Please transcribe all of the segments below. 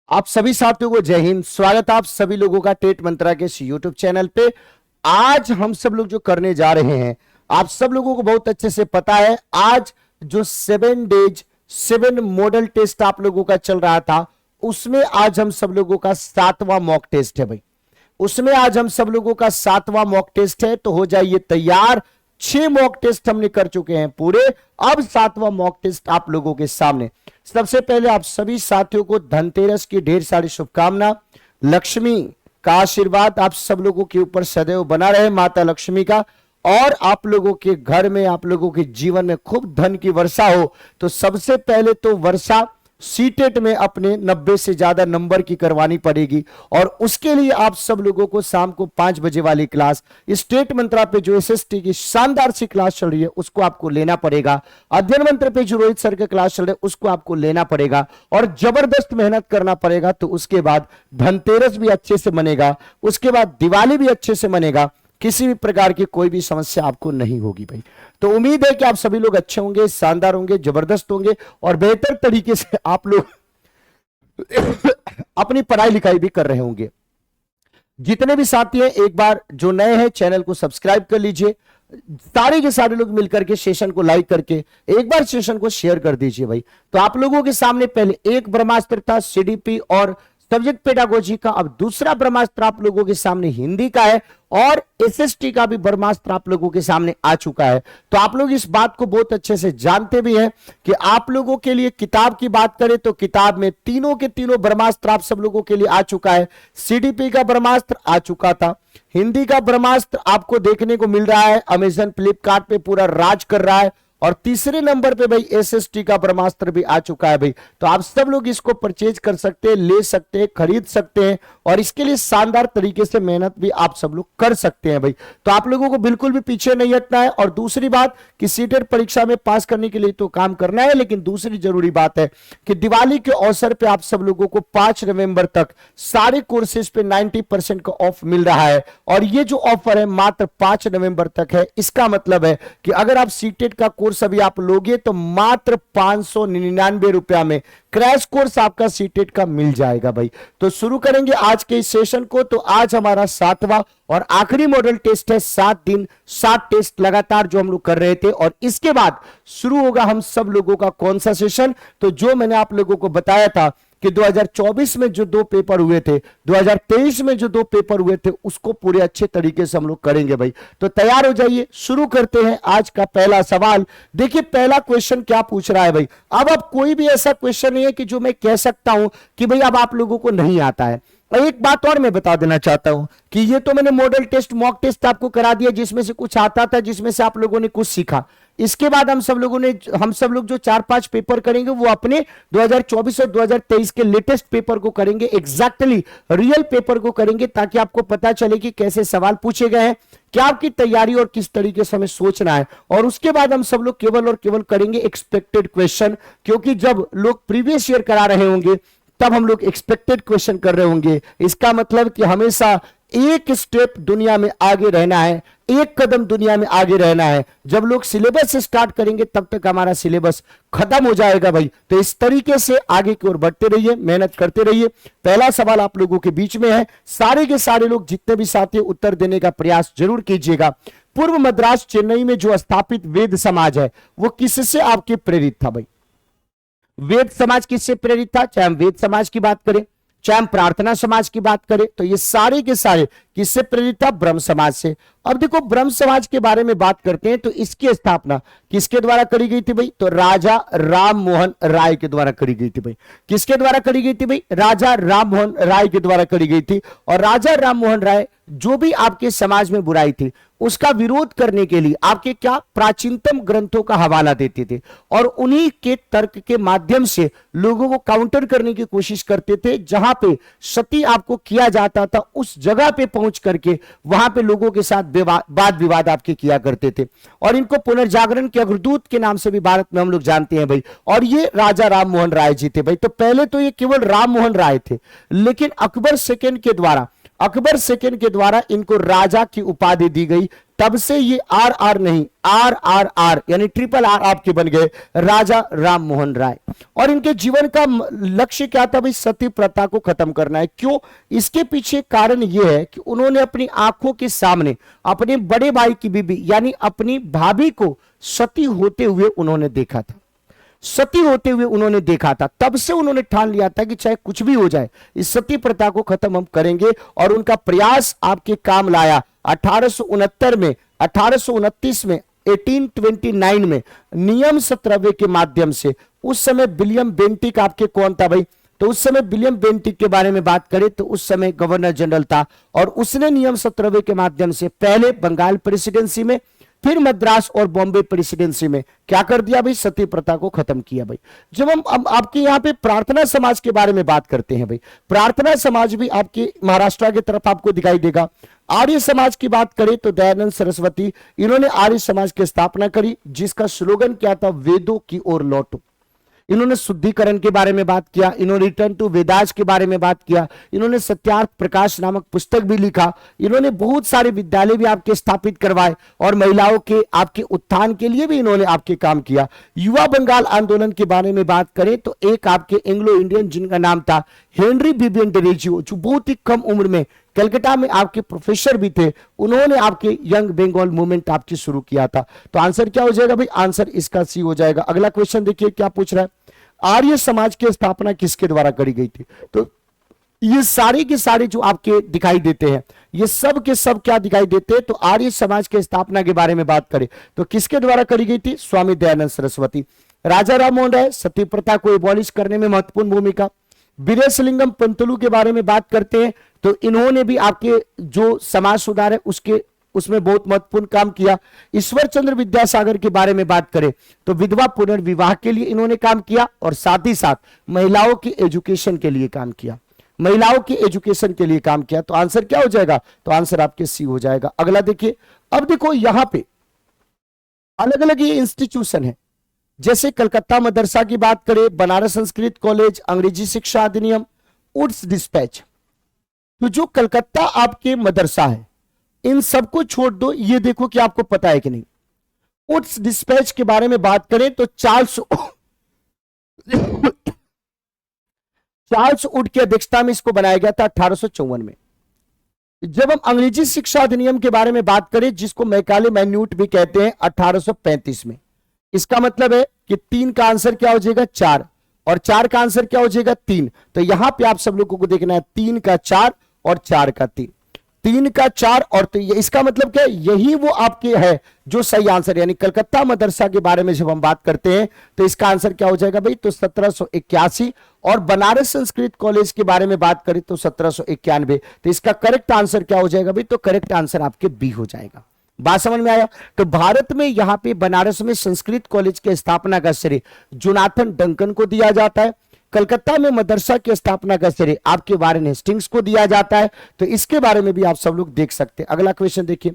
आप सभी साथियों को जय हिंद। स्वागत है आप सभी लोगों का टेट मंत्रा के इस यूट्यूब चैनल पे। आज हम सब लोग जो करने जा रहे हैं, आप सब लोगों को बहुत अच्छे से पता है, आज जो 7 डेज 7 मॉडल टेस्ट आप लोगों का चल रहा था, उसमें आज हम सब लोगों का 7वां मॉक टेस्ट है भाई। उसमें आज हम सब लोगों का 7वां मॉक टेस्ट है, तो हो जाइए तैयार। 6 मॉक टेस्ट हमने कर चुके हैं पूरे, अब 7वां मॉक टेस्ट आप लोगों के सामने। सबसे पहले आप सभी साथियों को धनतेरस की ढेर सारी शुभकामना। लक्ष्मी का आशीर्वाद आप सब लोगों के ऊपर सदैव बना रहे, माता लक्ष्मी का, और आप लोगों के घर में, आप लोगों के जीवन में खूब धन की वर्षा हो। तो सबसे पहले तो वर्षा सीटेट में अपने 90 से ज्यादा नंबर की करवानी पड़ेगी, और उसके लिए आप सब लोगों को शाम को 5 बजे वाली क्लास स्टेट मंत्रा पे जो एसएसटी की शानदार सी क्लास चल रही है उसको आपको लेना पड़ेगा। अध्ययन मंत्र पे जो रोहित सर का क्लास चल रहा है उसको आपको लेना पड़ेगा, और जबरदस्त मेहनत करना पड़ेगा। तो उसके बाद धनतेरस भी अच्छे से मनेगा, उसके बाद दिवाली भी अच्छे से मनेगा, किसी भी प्रकार की कोई भी समस्या आपको नहीं होगी भाई। तो उम्मीद है कि आप सभी लोग अच्छे होंगे, शानदार होंगे, जबरदस्त होंगे, और बेहतर तरीके से आप लोग अपनी पढ़ाई लिखाई भी कर रहे होंगे। जितने भी साथी हैं, एक बार जो नए हैं चैनल को सब्सक्राइब कर लीजिए। सारे के सारे लोग मिलकर के सेशन को लाइक करके एक बार सेशन को शेयर कर दीजिए भाई। तो आप लोगों के सामने पहले एक ब्रह्मास्त्र था सीडीपी और सब्जेक्ट पेडागोजी का, अब दूसरा ब्रह्मास्त्र आप लोगों के सामने हिंदी का है, और एसएसटी का भी ब्रह्मास्त्र आप लोगों के सामने आ चुका है। तो आप लोग इस बात को बहुत अच्छे से जानते भी हैं कि आप लोगों के लिए किताब की बात करें तो किताब में तीनों के तीनों ब्रह्मास्त्र आप सब लोगों के लिए आ चुका है। सीडीपी का ब्रह्मास्त्र आ चुका था, हिंदी का ब्रह्मास्त्र आपको देखने को मिल रहा है, अमेजन फ्लिपकार्ट पे पूरा राज कर रहा है, और तीसरे नंबर पे भाई एसएसटी का ब्रह्मास्त्र भी आ चुका है भाई। तो आप सब लोग इसको परचेज कर सकते हैं, ले सकते हैं, खरीद सकते हैं, और इसके लिए शानदार तरीके से मेहनत भी आप सब लोग कर सकते हैं भाई। तो आप लोगों को बिल्कुल भी पीछे नहीं हटना है। और दूसरी बात कि सीटेट परीक्षा में पास करने के लिए तो काम करना है, लेकिन दूसरी जरूरी बात है कि दिवाली के अवसर पर आप सब लोगों को 5 नवंबर तक सारे कोर्सेज पे 90% का ऑफ मिल रहा है, और ये जो ऑफर है मात्र 5 नवंबर तक है। इसका मतलब है कि अगर आप सीटेट का कोर्स अभी आप लोगे तो मात्र 599 रुपया में क्रैश कोर्स आपका सीटेट का मिल जाएगा भाई। तो शुरू करेंगे आज के इस सेशन को। तो आज हमारा 7वां और आखिरी मॉडल टेस्ट है। 7 दिन 7 टेस्ट लगातार जो हम लोग कर रहे थे, और इसके बाद शुरू होगा हम सब लोगों का कौन सा सेशन। तो जो मैंने आप लोगों को बताया था कि 2024 में जो 2 पेपर हुए थे, 2023 में जो 2 पेपर हुए थे, उसको पूरे अच्छे तरीके से हम लोग करेंगे भाई। तो तैयार हो जाइए, शुरू करते हैं आज का पहला सवाल। देखिए पहला क्वेश्चन क्या पूछ रहा है भाई। अब कोई भी ऐसा क्वेश्चन नहीं है कि जो मैं कह सकता हूं कि भाई अब आप लोगों को नहीं आता है। एक बात और मैं बता देना चाहता हूं कि ये तो मैंने मॉडल टेस्ट मॉक टेस्ट आपको करा दिया, जिसमें से कुछ आता था, जिसमें से आप लोगों ने कुछ सीखा। इसके बाद हम सब लोग जो 4-5 पेपर करेंगे वो अपने 2024 और 2023 के लेटेस्ट पेपर को करेंगे, एग्जैक्टली रियल पेपर को करेंगे, ताकि आपको पता चले कि कैसे सवाल पूछे गए हैं, क्या आपकी तैयारी और किस तरीके से हमें सोचना है। और उसके बाद हम सब लोग केवल और केवल करेंगे एक्सपेक्टेड क्वेश्चन, क्योंकि जब लोग प्रीवियस ईयर करा रहे होंगे तब हम लोग एक्सपेक्टेड क्वेश्चन कर रहे होंगे। इसका मतलब कि हमेशा एक स्टेप दुनिया में आगे रहना है, एक कदम दुनिया में आगे रहना है। जब लोग सिलेबस से स्टार्ट करेंगे तब तक हमारा सिलेबस खत्म हो जाएगा भाई। तो इस तरीके से आगे की ओर बढ़ते रहिए, मेहनत करते रहिए। पहला सवाल आप लोगों के बीच में है, सारे के सारे लोग जितने भी साथी उत्तर देने का प्रयास जरूर कीजिएगा। पूर्व मद्रास चेन्नई में जो स्थापित वेद समाज है वो किससे आपके प्रेरित था भाई। वेद समाज किससे प्रेरित था? चाहे हम वेद समाज की बात करें, चाहे हम प्रार्थना समाज की बात करें, तो ये सारे के सारे किससे प्रेरित था? ब्रह्म समाज से। अब देखो ब्रह्म समाज के बारे में बात करते हैं तो इसकी स्थापना किसके द्वारा करी गई थी भाई? तो राजा राम मोहन राय के द्वारा करी गई थी भाई। किसके द्वारा करी गई थी भाई? राजा राम मोहन राय के द्वारा करी गई थी। और राजा राम मोहन राय जो भी आपके समाज में बुराई थी उसका विरोध करने के लिए आपके क्या प्राचीनतम ग्रंथों का हवाला देते थे, और उन्हीं के तर्क के माध्यम से लोगों को काउंटर करने की कोशिश करते थे। जहां पे सती आपको किया जाता था उस जगह पे पहुंच करके वहां पे लोगों के साथ वाद विवाद आपके किया करते थे, और इनको पुनर्जागरण के अग्रदूत के नाम से भी भारत में हम लोग जानते हैं भाई। और ये राजा राम मोहन राय जी थे भाई। तो पहले तो ये केवल राम मोहन राय थे, लेकिन अकबर सेकंड के द्वारा इनको राजा की उपाधि दी गई, तब से ये आर आर नहीं, आर आर आर यानी ट्रिपल आर आपके बन गए राजा राम मोहन राय। और इनके जीवन का लक्ष्य क्या था भाई? सती प्रथा को खत्म करना है। क्यों? इसके पीछे कारण यह है कि उन्होंने अपनी आंखों के सामने अपने बड़े भाई की बीबी यानी अपनी भाभी को सती होते हुए उन्होंने देखा था, सती होते हुए उन्होंने देखा था। तब से उन्होंने ठान लिया था कि चाहे कुछ भी हो जाए इस सती प्रथा को खत्म हम करेंगे। और उनका प्रयास आपके काम लाया। 1869 में, 1829 में, 1829 में नियम 17वें के माध्यम से, उस समय विलियम बेंटिक आपके कौन था भाई? तो उस समय विलियम बेंटिक के बारे में बात करें तो उस समय गवर्नर जनरल था और उसने नियम 17वें के माध्यम से पहले बंगाल प्रेसिडेंसी में, फिर मद्रास और बॉम्बे प्रेसिडेंसी में क्या कर दिया भाई? सती प्रथा को खत्म किया भाई। जब हम आपके यहाँ पे प्रार्थना समाज के बारे में बात करते हैं भाई, प्रार्थना समाज भी आपके महाराष्ट्र की तरफ आपको दिखाई देगा। आर्य समाज की बात करें तो दयानंद सरस्वती, इन्होंने आर्य समाज की स्थापना करी जिसका स्लोगन क्या था? वेदों की ओर लौटो। इन्होंने शुद्धिकरण के बारे में बात किया, इन्होंने रिटर्न टू वेदास के बारे में बात किया, इन्होंने सत्यार्थ प्रकाश नामक पुस्तक भी लिखा, इन्होंने बहुत सारे विद्यालय भी आपके स्थापित करवाए और महिलाओं के आपके उत्थान के लिए भी इन्होंने आपके काम किया। युवा बंगाल आंदोलन के बारे में बात करें तो एक आपके एंग्लो इंडियन जिनका नाम था हेनरी बिबियन डेरेजियो, जो बहुत ही कम उम्र में कलकत्ता में आपके प्रोफेसर भी थे, उन्होंने आपके यंग बंगाल मूवमेंट आपकी शुरू किया था। तो आंसर क्या हो जाएगा भाई? आंसर इसका सी हो जाएगा। अगला क्वेश्चन देखिए क्या पूछ रहा है, आर्य समाज की स्थापना किसके द्वारा करी गई थी? तो ये सारे के सारे जो आपके दिखाई देते हैं, ये सब के सब क्या दिखाई देते हैं? तो आर्य समाज की स्थापना के बारे में बात करें तो किसके द्वारा करी गई थी? स्वामी दयानंद सरस्वती। राजा राम मोहन राय, सती प्रथा को एबॉलिश करने में महत्वपूर्ण भूमिका। वीरेशलिंगम पंतलू के बारे में बात करते हैं तो इन्होंने भी आपके जो समाज सुधार है उसमें बहुत महत्वपूर्ण काम किया। ईश्वर चंद्र विद्यासागर के बारे में बात करें तो विधवा पुनर्विवाह के लिए इन्होंने काम किया और साथ ही साथ महिलाओं की एजुकेशन के लिए काम किया, महिलाओं की एजुकेशन के लिए काम किया। तो आंसर क्या हो जाएगा? तो आंसर आपके सी हो जाएगा। अगला देखिए, अब देखो यहां पे अलग अलग ये इंस्टीट्यूशन है, जैसे कलकत्ता मदरसा की बात करें, बनारस संस्कृत कॉलेज, अंग्रेजी शिक्षा अधिनियम, वुड्स डिस्पैच। तो जो कलकत्ता आपके मदरसा है इन सबको छोड़ दो, ये देखो कि आपको पता है कि नहीं। वुड्स डिस्पैच के बारे में बात करें तो चार्ल्स वुड की अध्यक्षता में इसको बनाया गया था 1854 में। जब हम अंग्रेजी शिक्षा अधिनियम के बारे में बात करें जिसको मैकाले मैन्यूट भी कहते हैं, 1835 में। इसका मतलब है कि 3 का आंसर क्या हो जाएगा? 4, और 4 का आंसर क्या हो जाएगा? 3। तो यहां पे आप सब लोगों को देखना है 3 का 4 और 4 का 3, 3 का 4 और 3। इसका मतलब क्या है? यही वो आपके है जो सही आंसर, यानी कलकत्ता मदरसा के बारे में जब हम बात करते हैं तो इसका आंसर क्या हो जाएगा भाई? तो 1781। और बनारस संस्कृत कॉलेज के बारे में बात करें तो 1791। तो इसका करेक्ट आंसर क्या हो जाएगा भाई? तो करेक्ट आंसर आपके बी हो जाएगा। बात समझ में आया? तो भारत में यहां पे बनारस में संस्कृत कॉलेज की स्थापना का श्रेय जोनाथन डंकन को दिया जाता है। कलकत्ता में मदरसा की स्थापना का श्रेय आपके वारेन हेस्टिंग्स को दिया जाता है। तो इसके बारे में भी आप सब लोग देख सकते हैं। अगला क्वेश्चन देखिए,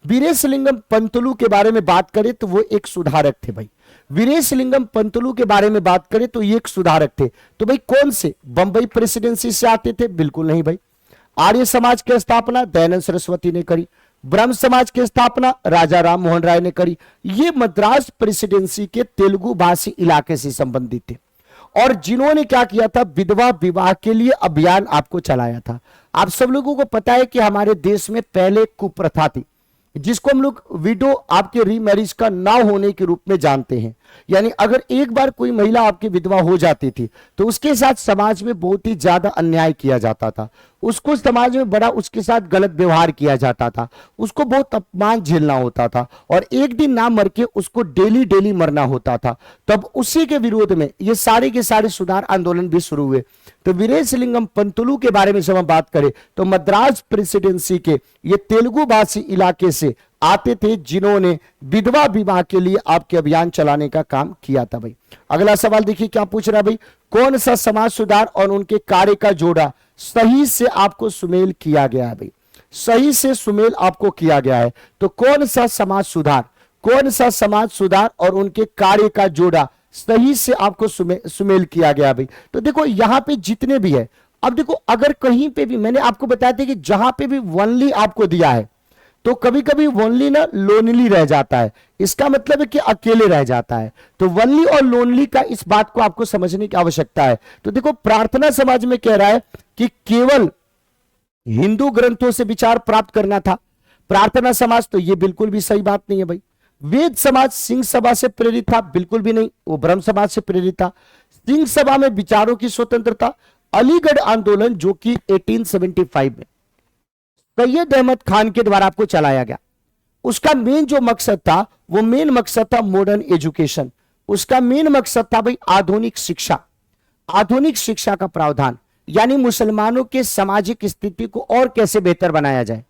वीरेशलिंगम पंतलू के बारे में बात करें तो वो एक सुधारक थे भाई। वीरेशलिंगम पंतलू के बारे में बात करें तो ये एक सुधारक थे। तो भाई कौन से? बंबई प्रेसिडेंसी से आते थे? बिल्कुल नहीं भाई। आर्य समाज की स्थापना दयानंद सरस्वती ने करी। ब्रह्म समाज की स्थापना राजा राम मोहन राय ने करी। ये मद्रास प्रेसिडेंसी के तेलुगु भाषी इलाके से संबंधित थे और जिन्होंने क्या किया था? विधवा विवाह के लिए अभियान आपको चलाया था। आप सब लोगों को पता है कि हमारे देश में पहले कुप्रथा थी जिसको हम लोग विडो आपके रीमैरिज का ना होने के रूप में जानते हैं। यानी अगर एक बार कोई महिला आपकी विधवा हो जाती थी तो उसके साथ समाज में बहुत ही ज्यादा अन्याय किया जाता था, उसको समाज में बड़ा उसके साथ गलत व्यवहार किया जाता था, उसको बहुत अपमान झेलना होता था और एक दिन ना मर के उसको डेली डेली मरना होता था। तब उसी के विरोध में ये सारे के सारे सुधार आंदोलन भी शुरू हुए। तो वीरेशलिंगम पंतलू के बारे में जब हम बात करें तो मद्रास प्रेसिडेंसी के ये तेलुगु भाषी इलाके से आते थे जिन्होंने विधवा विवाह के लिए आपके अभियान चलाने का काम किया था भाई। अगला सवाल देखिए क्या पूछ रहा है भाई, कौन सा समाज सुधार और उनके कार्य का जोड़ा सही से आपको सुमेल किया गया है भाई? सही से सुमेल आपको किया गया है तो कौन सा समाज सुधार, कौन सा समाज सुधार और उनके कार्य का जोड़ा सही से आपको सुमेल किया गया भाई? तो देखो यहां पे जितने भी है, अब देखो अगर कहीं पे भी मैंने आपको बताया था कि जहां पे भी वनली आपको दिया है तो कभी कभी वनली ना लोनली रह जाता है, इसका मतलब है कि अकेले रह जाता है। तो वनली और लोनली का इस बात को आपको समझने की आवश्यकता है। तो देखो प्रार्थना समाज में कह रहा है कि केवल हिंदू ग्रंथों से विचार प्राप्त करना था। प्रार्थना समाज तो ये बिल्कुल भी सही बात नहीं है भाई। वेद समाज सिंह सभा से प्रेरित था, बिल्कुल भी नहीं, वो ब्रह्म समाज से प्रेरित था। सिंह सभा में विचारों की स्वतंत्रता। अलीगढ़ आंदोलन जो कि 1875 में सैयद अहमद खान के द्वारा आपको चलाया गया, उसका मेन जो मकसद था वो मेन मकसद था मॉडर्न एजुकेशन। उसका मेन मकसद था भाई आधुनिक शिक्षा, आधुनिक शिक्षा का प्रावधान, यानी मुसलमानों के सामाजिक स्थिति को और कैसे बेहतर बनाया जाए,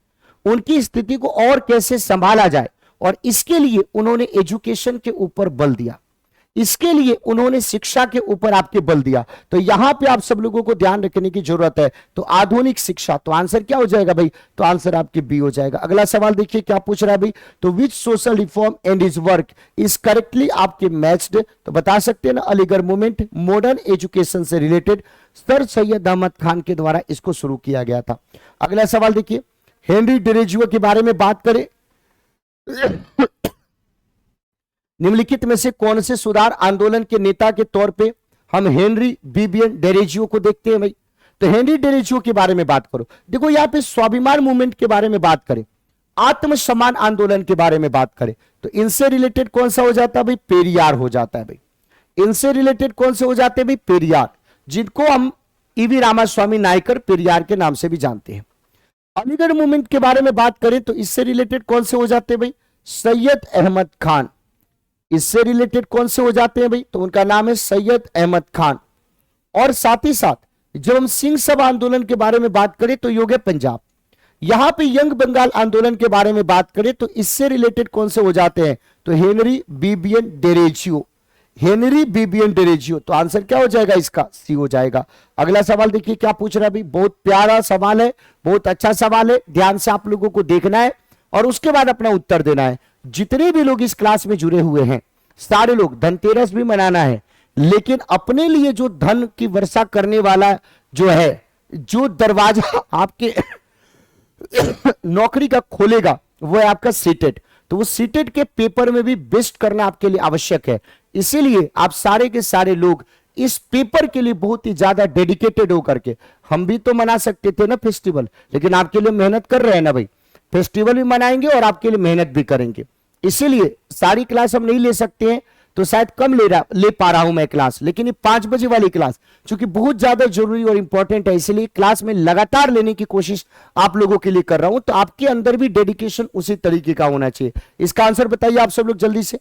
उनकी स्थिति को और कैसे संभाला जाए, और इसके लिए उन्होंने एजुकेशन के ऊपर बल दिया, इसके लिए उन्होंने शिक्षा के ऊपर आपके बल दिया। तो यहां पे आप सब लोगों को ध्यान रखने की जरूरत है। तो आधुनिक शिक्षा, तो आंसर क्या हो जाएगा भाई, तो आंसर आपके बी हो जाएगा। अगला सवाल देखिए क्या पूछ रहा है भाई, तो which social reform and is work is correctly आपके मैच्ड, तो बता सकते हैं ना अलीगढ़ मूवमेंट मॉडर्न एजुकेशन से रिलेटेड सर सैयद अहमद खान के द्वारा इसको शुरू किया गया था। अगला सवाल देखिए, हेनरी डेरेजियो के बारे में बात करें, निम्नलिखित में से कौन से सुधार आंदोलन के नेता के तौर पे हम हेनरी बीबियन डेरेजियो को देखते हैं भाई। तो हेनरी डेरेजियो के बारे में बात करो, देखो यहां पे स्वाभिमान मूवमेंट के बारे में बात करें, आत्मसम्मान आंदोलन के बारे में बात करें, तो इनसे रिलेटेड कौन सा हो जाता है भाई, पेरियार हो जाता है भाई। इनसे रिलेटेड कौन से हो जाते हैं भाई, पेरियार, जिनको हम ईवी रामास्वामी नायकर पेरियार के नाम से भी जानते हैं। अलीगढ़ मूवमेंट के बारे में बात करें तो इससे रिलेटेड कौन से हो जाते हैं भाई, सैयद अहमद खान। इससे रिलेटेड कौन से हो जाते हैं भाई, तो उनका नाम है सैयद अहमद खान। और साथ ही साथ जब हम सिंह सभा आंदोलन के बारे में बात करें तो योग है पंजाब। यहां पे यंग बंगाल आंदोलन के बारे में बात करें तो इससे रिलेटेड कौन से हो जाते हैं, तो हेनरी बीबियन डेरेजियो, हेनरी बीबियन डेरेजियो। तो आंसर क्या हो जाएगा इसका, सी हो जाएगा। अगला सवाल देखिए क्या पूछ रहा है भाई, बहुत प्यारा सवाल है, बहुत अच्छा सवाल है, ध्यान से आप लोगों को देखना है और उसके बाद अपना उत्तर देना है। जितने भी लोग इस क्लास में जुड़े हुए हैं सारे लोग, धनतेरस भी मनाना है, लेकिन अपने लिए जो धन की वर्षा करने वाला जो है, जो दरवाजा आपके नौकरी का खोलेगा वो है आपका सीटेट। तो वो सीटेट के पेपर में भी बेस्ट करना आपके लिए आवश्यक है, इसीलिए आप सारे के सारे लोग इस पेपर के लिए बहुत ही ज्यादा डेडिकेटेड होकर के, हम भी तो मना सकते थे ना फेस्टिवल, लेकिन आपके लिए मेहनत कर रहे हैं ना भाई, फेस्टिवल भी मनाएंगे और आपके लिए मेहनत भी करेंगे। इसीलिए सारी क्लास हम नहीं ले सकते हैं, तो शायद कम ले पा रहा हूं मैं क्लास, लेकिन ये 5 बजे वाली क्लास चूंकि बहुत ज्यादा जरूरी और इंपॉर्टेंट है, इसलिए क्लास में लगातार लेने की कोशिश आप लोगों के लिए कर रहा हूं। तो आपके अंदर भी डेडिकेशन उसी तरीके का होना चाहिए। इसका आंसर बताइए आप सब लोग जल्दी से,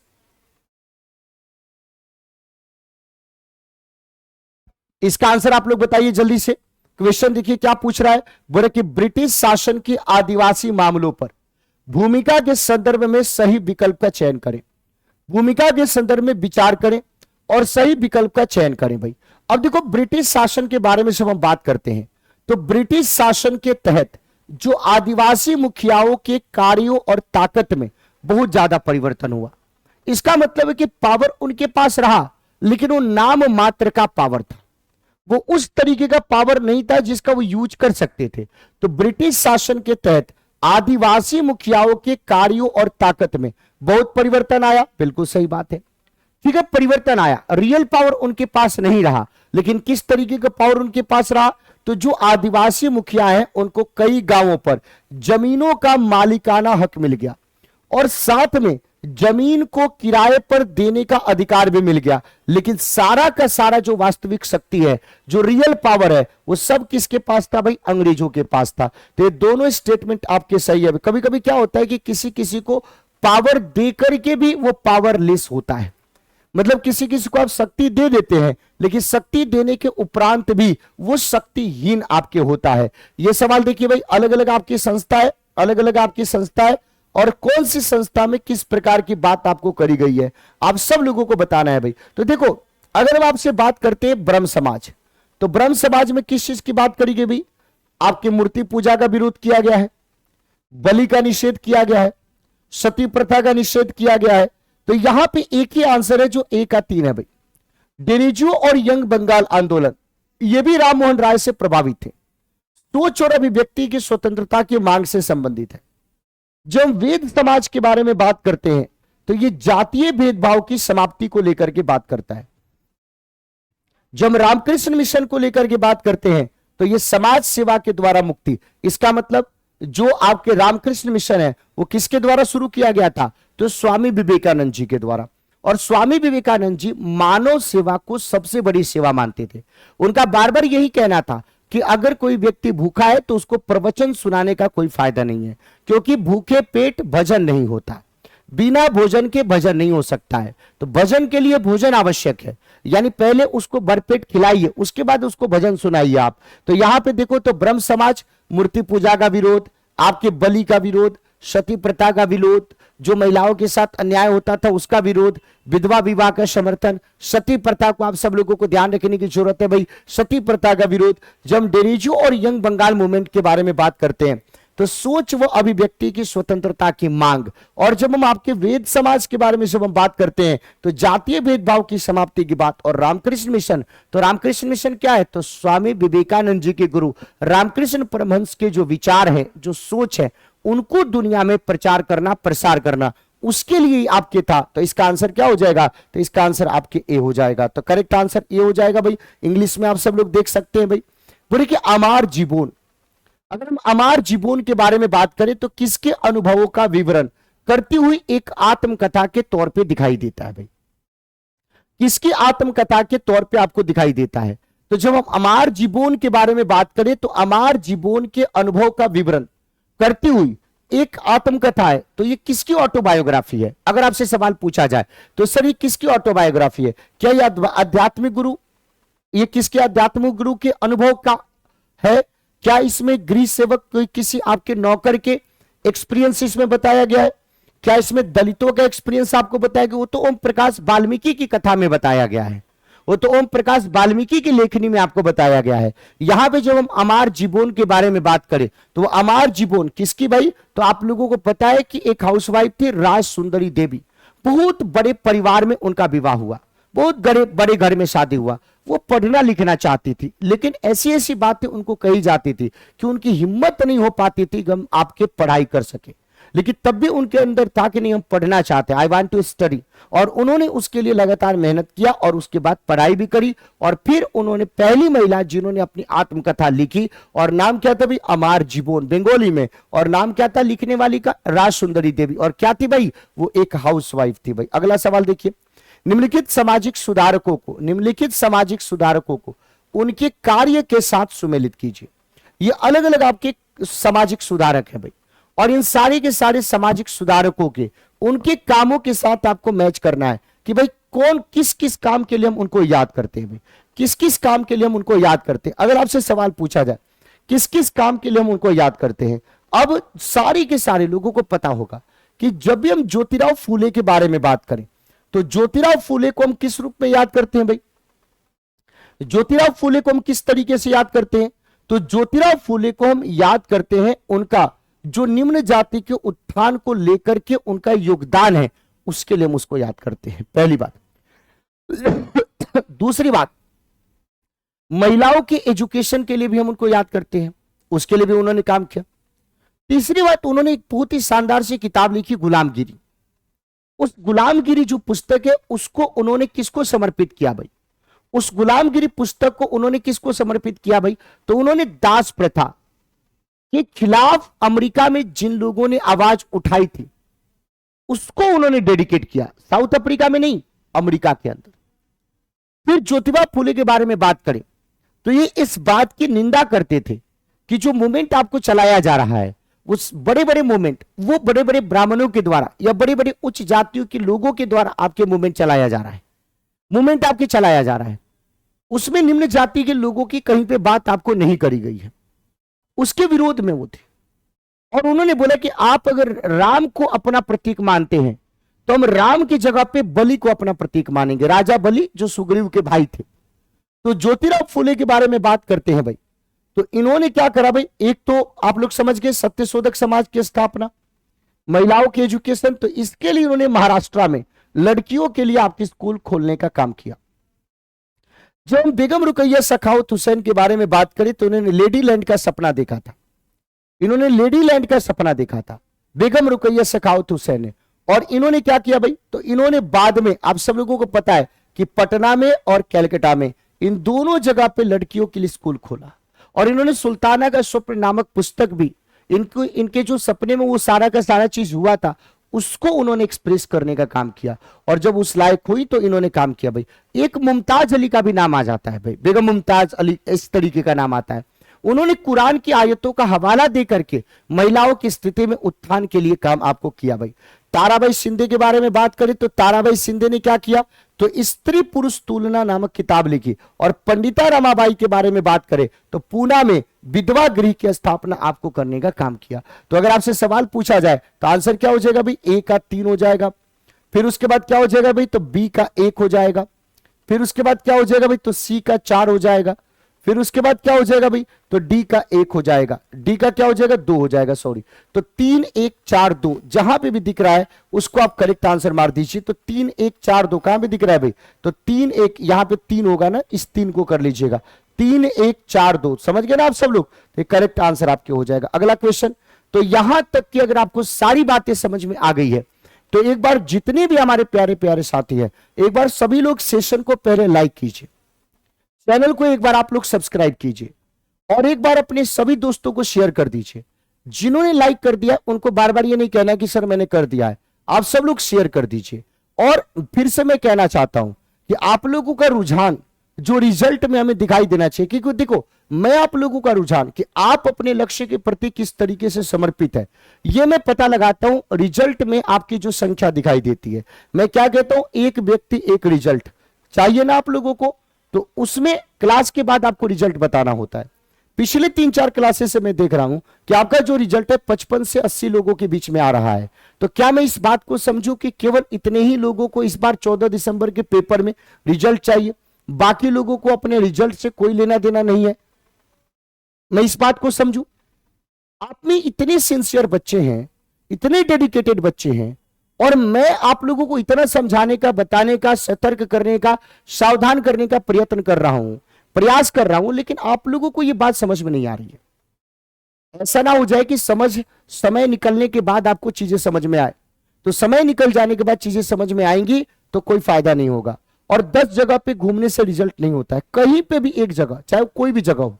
इसका आंसर आप लोग बताइए जल्दी से। क्वेश्चन देखिए क्या पूछ रहा है, बोले कि ब्रिटिश शासन की आदिवासी मामलों पर भूमिका के संदर्भ में सही विकल्प का चयन करें। भूमिका के संदर्भ में विचार करें और सही विकल्प का चयन करें भाई। अब देखो ब्रिटिश शासन के बारे में जब हम बात करते हैं तो ब्रिटिश शासन के तहत जो आदिवासी मुखियाओं के कार्यों और ताकत में बहुत ज्यादा परिवर्तन हुआ। इसका मतलब है कि पावर उनके पास रहा, लेकिन वो नाम मात्र का पावर था, वो उस तरीके का पावर नहीं था जिसका वो यूज कर सकते थे। तो ब्रिटिश शासन के तहत आदिवासी मुखियाओं के कार्यों और ताकत में बहुत परिवर्तन आया, बिल्कुल सही बात है, ठीक है, परिवर्तन आया। रियल पावर उनके पास नहीं रहा, लेकिन किस तरीके का पावर उनके पास रहा, तो जो आदिवासी मुखिया हैं उनको कई गांवों पर जमीनों का मालिकाना हक मिल गया और साथ में जमीन को किराए पर देने का अधिकार भी मिल गया। लेकिन सारा का सारा जो वास्तविक शक्ति है, जो रियल पावर है, वो सब किसके पास था भाई, अंग्रेजों के पास था। तो ये दोनों स्टेटमेंट आपके सही है। कभी कभी क्या होता है कि किसी किसी को पावर देकर के भी वो पावरलेस होता है, मतलब किसी किसी को आप शक्ति दे देते हैं लेकिन शक्ति देने के उपरांत भी वो शक्तिहीन आपके होता है। ये सवाल देखिए भाई, अलग अलग आपकी संस्था है, अलग अलग आपकी संस्था है और कौन सी संस्था में किस प्रकार की बात आपको करी गई है, आप सब लोगों को बताना है भाई। तो देखो अगर हम आपसे बात करते हैं ब्रह्म समाज, तो ब्रह्म समाज में किस चीज की बात करी गई भाई, आपकी मूर्ति पूजा का विरोध किया गया है, बलि का निषेध किया गया है, सती प्रथा का निषेध किया गया है। तो यहां पे एक ही आंसर है जो 1 का 3 है भाई। डेरेजियो और यंग बंगाल आंदोलन ये भी राम मोहन राय से प्रभावित थे, सोच और अभिव्यक्ति की स्वतंत्रता की मांग से संबंधित है। जब हम वेद समाज के बारे में बात करते हैं तो ये जातीय भेदभाव की समाप्ति को लेकर के बात करता है। जब हम रामकृष्ण मिशन को लेकर के बात करते हैं तो ये समाज सेवा के द्वारा मुक्ति। इसका मतलब जो आपके रामकृष्ण मिशन है वो किसके द्वारा शुरू किया गया था? तो स्वामी विवेकानंद जी के द्वारा। और स्वामी विवेकानंद जी मानव सेवा को सबसे बड़ी सेवा मानते थे। उनका बार बार यही कहना था कि अगर कोई व्यक्ति भूखा है तो उसको प्रवचन सुनाने का कोई फायदा नहीं है, क्योंकि भूखे पेट भजन नहीं होता, बिना भोजन के भजन नहीं हो सकता है। तो भजन के लिए भोजन आवश्यक है, यानी पहले उसको भरपेट खिलाइए, उसके बाद उसको भजन सुनाइए आप। तो यहां पे देखो तो ब्रह्म समाज मूर्ति पूजा का विरोध, आपके बलि का विरोध, सती प्रथा का विरोध, जो महिलाओं के साथ अन्याय होता था उसका विरोध, विधवा विवाह का समर्थन, सती प्रथा को आप सब लोगों को ध्यान रखने की जरूरत है भाई, सती प्रथा का विरोध। जब हम डेरिजो और यंग बंगाल मूवमेंट के बारे में बात करते हैं तो सोच व अभिव्यक्ति की स्वतंत्रता की मांग। और जब हम आपके वेद समाज के बारे में जब हम बात करते हैं तो जातीय भेदभाव की समाप्ति की बात। और रामकृष्ण मिशन, तो रामकृष्ण मिशन क्या है? तो स्वामी विवेकानंद जी के गुरु रामकृष्ण परमहंस के जो विचार है, जो सोच है, उनको दुनिया में प्रचार करना, प्रसार करना, उसके लिए आपके था। तो इसका आंसर क्या हो जाएगा? तो इसका आंसर आपके ए हो जाएगा। तो करेक्ट आंसर ए हो जाएगा भाई। इंग्लिश में आप सब लोग देख सकते हैं भाई। बोले कि अमार जीवन, अगर हम अमार जीवन के बारे में बात करें तो किसके अनुभवों का विवरण करती हुई एक आत्मकथा के तौर पे दिखाई देता है भाई? किसकी आत्मकथा के तौर पे आपको दिखाई देता है? तो जब हम अमार जीवन के बारे में बात करें तो अमार जीवन के अनुभव का विवरण करती हुई एक आत्मकथा है। तो ये किसकी ऑटोबायोग्राफी है? अगर आपसे सवाल पूछा जाए तो सर ये किसकी ऑटोबायोग्राफी है? क्या यह आध्यात्मिक गुरु, ये किसके आध्यात्मिक गुरु के अनुभव का है? क्या इसमें गृह सेवक कोई किसी आपके नौकर के एक्सपीरियंस इसमें बताया गया है? क्या इसमें दलितों का एक्सपीरियंस आपको बताया गया? वो तो ओम प्रकाश वाल्मीकि की कथा में बताया गया है, वो तो ओम प्रकाश वाल्मीकि की लेखनी में आपको बताया गया है। यहां पे जब हम अमार जीवन के बारे में बात करें तो वो अमार जीवन किसकी भाई? तो आप लोगों को पता है कि एक हाउसवाइफ थी राज सुंदरी देवी, बहुत बड़े परिवार में उनका विवाह हुआ, बहुत बड़े घर में शादी हुआ। वो पढ़ना लिखना चाहती थी, लेकिन ऐसी ऐसी बातें उनको कही जाती थी कि उनकी हिम्मत नहीं हो पाती थी कि हम आपके पढ़ाई कर सके। लेकिन तब भी उनके अंदर था कि नहीं हम पढ़ना चाहते, आई वांट टू स्टडी। और उन्होंने उसके लिए लगातार मेहनत किया और उसके बाद पढ़ाई भी करी। और फिर उन्होंने पहली महिला जिन्होंने अपनी आत्मकथा लिखी, और नाम क्या था भाई? अमार जीवन, बंगाली में। और नाम क्या था लिखने वाली का? राज सुंदरी देवी। और क्या थी भाई? वो एक हाउसवाइफ थी भाई। अगला सवाल देखिए, निम्नलिखित सामाजिक सुधारकों को उनके कार्य के साथ सुमेलित कीजिए। ये अलग अलग आपके सामाजिक सुधारक है भाई, और इन सारे के सारे सामाजिक सुधारकों के उनके कामों के साथ आपको मैच करना है कि भाई कौन किस किस काम के लिए हम उनको याद करते हैं भाई, किस किस काम के लिए हम उनको याद करते हैं। अगर आपसे सवाल पूछा जाए किस किस काम के लिए हम उनको याद करते हैं, अब सारे के सारे लोगों को पता होगा कि जब भी हम ज्योतिराव फूले के बारे में बात करें तो ज्योतिराव फूले को हम किस रूप में याद करते हैं भाई? ज्योतिराव फूले को हम किस तरीके से याद करते हैं? तो ज्योतिराव फूले को हम याद करते हैं उनका जो निम्न जाति के उत्थान को लेकर के उनका योगदान है, उसके लिए हम उसको याद करते हैं, पहली बात। दूसरी बात, महिलाओं के एजुकेशन के लिए भी हम उनको याद करते हैं, उसके लिए भी उन्होंने काम किया। तीसरी बात, उन्होंने एक बहुत ही शानदार सी किताब लिखी गुलामगिरी। उस गुलामगिरी जो पुस्तक है उसको उन्होंने किसको समर्पित किया भाई? उस गुलामगिरी पुस्तक को उन्होंने किसको समर्पित किया भाई? तो उन्होंने दास प्रथा के खिलाफ अमेरिका में जिन लोगों ने आवाज उठाई थी उसको उन्होंने डेडिकेट किया, साउथ अफ्रीका में नहीं, अमेरिका के अंदर। फिर ज्योतिबा फूले के बारे में बात करें तो ये इस बात की निंदा करते थे कि जो मूवमेंट आपको चलाया जा रहा है, उस बड़े बड़े मूवमेंट, वो बड़े बड़े ब्राह्मणों के द्वारा या बड़े बड़े उच्च जातियों के लोगों के द्वारा आपके मूवमेंट चलाया जा रहा है, मूवमेंट आपके चलाया जा रहा है, उसमें निम्न जाति के लोगों की कहीं पे बात आपको नहीं करी गई है, उसके विरोध में वो थे। और उन्होंने बोला कि आप अगर राम को अपना प्रतीक मानते हैं तो हम राम की जगह पे बलि को अपना प्रतीक मानेंगे, राजा बलि जो सुग्रीव के भाई थे। तो ज्योतिराव फूले के बारे में बात करते हैं भाई, तो इन्होंने क्या करा भाई? एक तो आप लोग समझ गए सत्यशोधक समाज की स्थापना, महिलाओं के एजुकेशन, तो इसके लिए उन्होंने महाराष्ट्र में लड़कियों के लिए आपके स्कूल खोलने का काम किया। जब हम बेगम रुकैया सखावत हुसैन के बारे में बात करें तो उन्होंने लेडी लैंड का सपना देखा था, इन्होंने लेडी लैंड का सपना देखा था। बेगम रुकैया सखावत हुसैन ने। और इन्होंने क्या किया भाई, तो इन्होंने बाद में, आप सब लोगों को पता है कि पटना में और कैलकाटा में इन दोनों जगह पे लड़कियों के लिए स्कूल खोला। और इन्होंने सुल्ताना का स्वप्न नामक पुस्तक भी, इनके जो सपने में वो सारा का सारा चीज हुआ था उसको उन्होंने एक्सप्रेस करने का काम किया। और जब उस लायक हुई तो इन्होंने काम किया भाई। एक मुमताज अली का भी नाम आ जाता है भाई, बेगम मुमताज अली इस तरीके का नाम आता है। उन्होंने कुरान की आयतों का हवाला दे करके महिलाओं की स्थिति में उत्थान के लिए काम आपको किया भाई। ताराबाई शिंदे के बारे में बात करें तो ताराबाई शिंदे ने क्या किया, तो स्त्री पुरुष तुलना नामक किताब लिखी। और पंडिता रमाबाई के बारे में बात करें तो पूना में विधवा गृह की स्थापना आपको करने का काम किया। तो अगर आपसे सवाल पूछा जाए तो आंसर क्या हो जाएगा भाई, ए का 3 हो जाएगा। फिर उसके बाद क्या हो जाएगा भाई, तो बी का 1 हो जाएगा। फिर उसके बाद क्या हो जाएगा भाई, तो सी का 4 हो जाएगा। फिर उसके बाद क्या हो जाएगा भाई, तो डी का 1 हो जाएगा। डी का क्या हो जाएगा, 2 हो जाएगा, सॉरी। तो 3 1 4 2 जहां पे भी दिख रहा है उसको आप करेक्ट आंसर मार दीजिए। तो 3 1 4 2 कहां पे दिख रहा है भाई, तो 3 1 यहां पे 3 होगा ना, इस 3 को कर लीजिएगा। 3 1 4 2 समझ गए ना आप सब लोग, तो करेक्ट आंसर आपके हो जाएगा। अगला क्वेश्चन, तो यहां तक कि अगर आपको सारी बातें समझ में आ गई है तो एक बार जितने भी हमारे प्यारे प्यारे साथी हैं, एक बार सभी लोग सेशन को पहले लाइक कीजिए, चैनल को एक बार आप लोग सब्सक्राइब कीजिए और एक बार अपने सभी दोस्तों को शेयर कर दीजिए। जिन्होंने लाइक कर दिया उनको बार बार ये नहीं कहना कि सर मैंने कर दिया है, आप सब लोग शेयर कर दीजिए। और फिर से मैं कहना चाहता हूं कि आप लोगों का रुझान जो रिजल्ट में हमें दिखाई देना चाहिए, क्योंकि देखो मैं आप लोगों का रुझान कि आप अपने लक्ष्य के प्रति किस तरीके से समर्पित है, ये मैं पता लगाता हूं रिजल्ट में आपकी जो संख्या दिखाई देती है। मैं क्या कहता हूं, एक व्यक्ति एक रिजल्ट चाहिए ना आप लोगों को, तो उसमें क्लास के बाद आपको रिजल्ट बताना होता है। पिछले 3-4 क्लासेस से मैं देख रहा हूं कि आपका जो रिजल्ट है 55 से 80 लोगों के बीच में आ रहा है। तो क्या मैं इस बात को समझूं कि केवल इतने ही लोगों को इस बार 14 दिसंबर के पेपर में रिजल्ट चाहिए, बाकी लोगों को अपने रिजल्ट से कोई लेना देना नहीं है? मैं इस बात को समझूं? आप में इतने सिंसियर बच्चे हैं, इतने डेडिकेटेड बच्चे हैं, और मैं आप लोगों को इतना समझाने का, बताने का, सतर्क करने का, सावधान करने का प्रयत्न कर रहा हूं, प्रयास कर रहा हूं, लेकिन आप लोगों को यह बात समझ में नहीं आ रही है। ऐसा ना हो जाए कि समय निकलने के बाद आपको चीजें समझ में आए, तो समय निकल जाने के बाद चीजें समझ में आएंगी तो कोई फायदा नहीं होगा। और 10 जगह पे घूमने से रिजल्ट नहीं होता है, कहीं पे भी एक जगह, चाहे कोई भी जगह हो,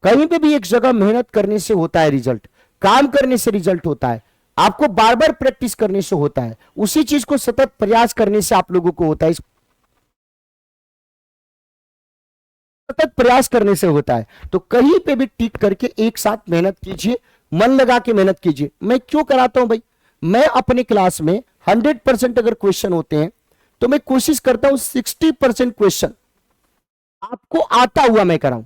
कहीं पे भी एक जगह मेहनत करने से होता है रिजल्ट, काम करने से रिजल्ट होता है, आपको बार बार प्रैक्टिस करने से होता है, उसी चीज को सतत प्रयास करने से आप लोगों को होता है, सतत प्रयास करने से होता है। तो कहीं पे भी टिक करके एक साथ मेहनत कीजिए, मन लगा के मेहनत कीजिए। मैं क्यों कराता हूं भाई, मैं अपने क्लास में 100% अगर क्वेश्चन होते हैं तो मैं कोशिश करता हूं 60% क्वेश्चन आपको आता हुआ मैं कराऊं,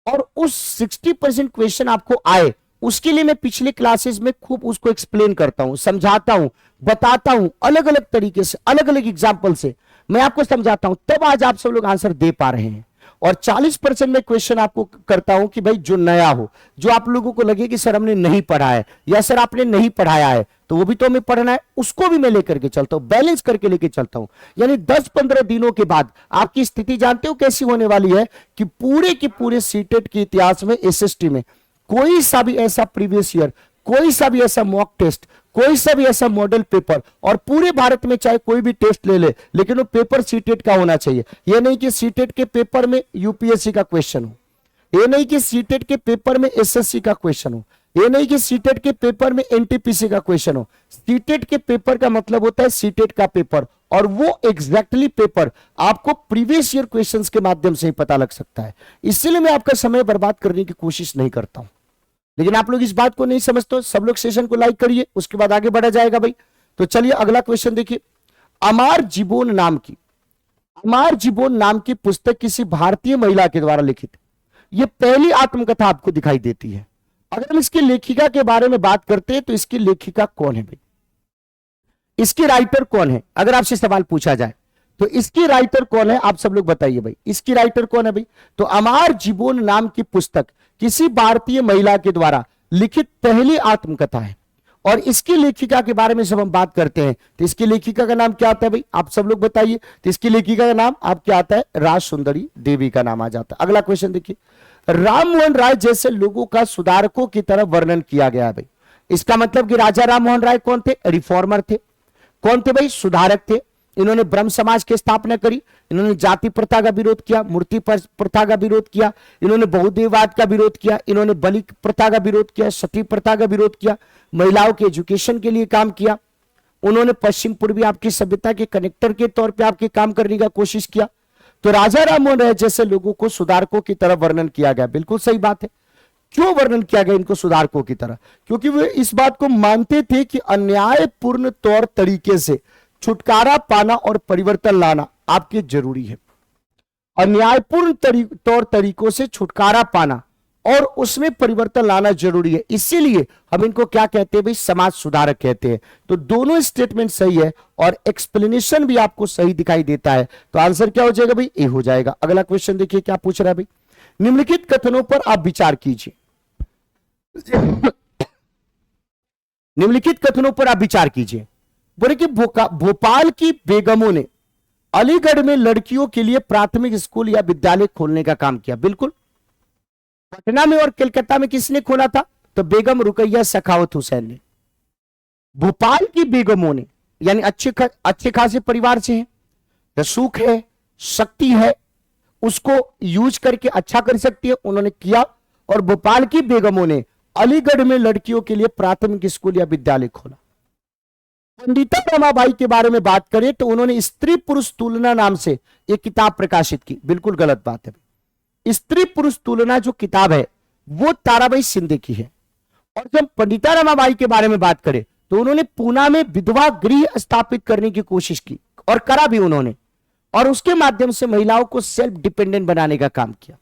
और उस 60% क्वेश्चन आपको आए उसके लिए मैं पिछले क्लासेस में खूब उसको एक्सप्लेन करता हूं, समझाता हूं, बताता हूं, अलग अलग तरीके से, अलग अलग एग्जाम्पल से मैं आपको समझाता हूं, तब आज आप सब लोग आंसर दे पा रहे हैं। और 40% में क्वेश्चन आपको करता हूं कि भाई जो नया हो, जो आप लोगों को लगे कि सर हमने नहीं पढ़ा है या सर आपने नहीं पढ़ाया है, तो वो भी तो हमें पढ़ना है, उसको भी मैं लेकर के चलता हूं, बैलेंस करके लेके चलता हूं। यानी 10-15 दिनों के बाद आपकी स्थिति जानते हो कैसी होने वाली है कि पूरे के पूरे सीटेट के इतिहास में, एसएसटी में कोई सा भी ऐसा प्रीवियस ईयर, कोई सा भी ऐसा मॉक टेस्ट, कोई सा भी ऐसा मॉडल पेपर, और पूरे भारत में चाहे कोई भी टेस्ट ले ले, लेकिन वो पेपर सीटेट का होना चाहिए। यह नहीं कि सीटेट के पेपर में यूपीएससी का क्वेश्चन हो, यह नहीं कि सीटेट के पेपर में एसएससी का क्वेश्चन हो, यह नहीं कि सीटेट के पेपर में एनटीपीसी का क्वेश्चन हो। सीटेट के पेपर का मतलब होता है सीटेट का पेपर, और वो एग्जैक्टली पेपर आपको प्रीवियस ईयर क्वेश्चंस के माध्यम से ही पता लग सकता है। इसलिए मैं आपका समय बर्बाद करने की कोशिश नहीं करता हूं, लेकिन आप लोग इस बात को नहीं समझते। सब लोग सेशन को लाइक करिए, उसके बाद आगे बढ़ा जाएगा भाई। तो चलिए अगला क्वेश्चन देखिए। अमार जीबोन नाम की पुस्तक किसी भारतीय महिला के द्वारा लिखित, यह पहली आत्मकथा आपको दिखाई देती है। अगर हम इसकी लेखिका के बारे में बात करते हैं तो इसकी लेखिका कौन है भाई, इसकी राइटर कौन है, अगर आपसे सवाल पूछा जाए तो इसकी राइटर कौन है, आप सब लोग बताइए भाई, इसकी राइटर कौन है भाई। तो अमार जीबोन नाम की पुस्तक किसी भारतीय महिला के द्वारा लिखित पहली आत्मकथा है। और इसकी लेखिका के बारे में जब हम बात करते हैं तो इसकी लेखिका का नाम क्या आता है भाई, आप सब लोग बताइए। तो इसकी लेखिका का नाम आपके आता है राज सुंदरी देवी का नाम आ जाता है। अगला क्वेश्चन देखिए। राम मोहन राय जैसे लोगों का सुधारकों की तरह वर्णन किया गया है भाई। इसका मतलब कि राजा राम मोहन राय कौन थे? रिफॉर्मर थे। कौन थे भाई? सुधारक थे। इन्होंने ब्रह्म समाज की स्थापना करी, इन्होंने जाति प्रथा का विरोध किया, मूर्ति प्रथा का विरोध किया, इन्होंने बहुदेववाद का विरोध किया, इन्होंने बलि प्रथा का विरोध किया, सती प्रथा का विरोध किया, महिलाओं के एजुकेशन के लिए काम किया, उन्होंने पश्चिम पूर्वी आपकी सभ्यता के कनेक्टर के तौर पे आपके काम करने का कोशिश किया। तो राजा राम मोहन राय जैसे लोगों को सुधारकों की तरह वर्णन किया गया। बिल्कुल सही बात है। क्यों वर्णन किया गया इनको सुधारकों की तरह? क्योंकि वे इस बात को मानते थे कि अन्यायपूर्ण तौर तरीके से छुटकारा पाना और परिवर्तन लाना आपके जरूरी है। अन्यायपूर्ण तौर तरीकों से छुटकारा पाना और उसमें परिवर्तन लाना जरूरी है। इसीलिए हम इनको क्या कहते हैं भाई? समाज सुधारक कहते हैं। तो दोनों स्टेटमेंट सही है और एक्सप्लेनेशन भी आपको सही दिखाई देता है। तो आंसर क्या हो जाएगा भाई? ए हो जाएगा। अगला क्वेश्चन देखिए क्या पूछ रहा है भाई। निम्नलिखित कथनों पर आप विचार कीजिए। निम्नलिखित कथनों पर आप विचार कीजिए। बोले कि भोपाल की बेगमों ने अलीगढ़ में लड़कियों के लिए प्राथमिक स्कूल या विद्यालय खोलने का काम किया। बिल्कुल। पटना में और कलकत्ता में किसने खोला था? तो बेगम रुकैया सखावत हुसैन ने। भोपाल की बेगमों ने, यानी अच्छे खासे परिवार से हैं, रसूख है, शक्ति है, उसको यूज करके अच्छा कर सकती है, उन्होंने किया। और भोपाल की बेगमों ने अलीगढ़ में लड़कियों के लिए प्राथमिक स्कूल या विद्यालय खोला। पंडिता रमाबाई के बारे में बात करें तो उन्होंने स्त्री पुरुष तुलना नाम से एक किताब प्रकाशित की। बिल्कुल गलत बात है। स्त्री पुरुष तुलना जो किताब है वो ताराबाई शिंदे की है। और जब पंडिता रमाबाई के बारे में बात करें तो उन्होंने पूना में विधवा गृह स्थापित करने की कोशिश की और करा भी उन्होंने, और उसके माध्यम से महिलाओं को सेल्फ डिपेंडेंट बनाने का काम किया।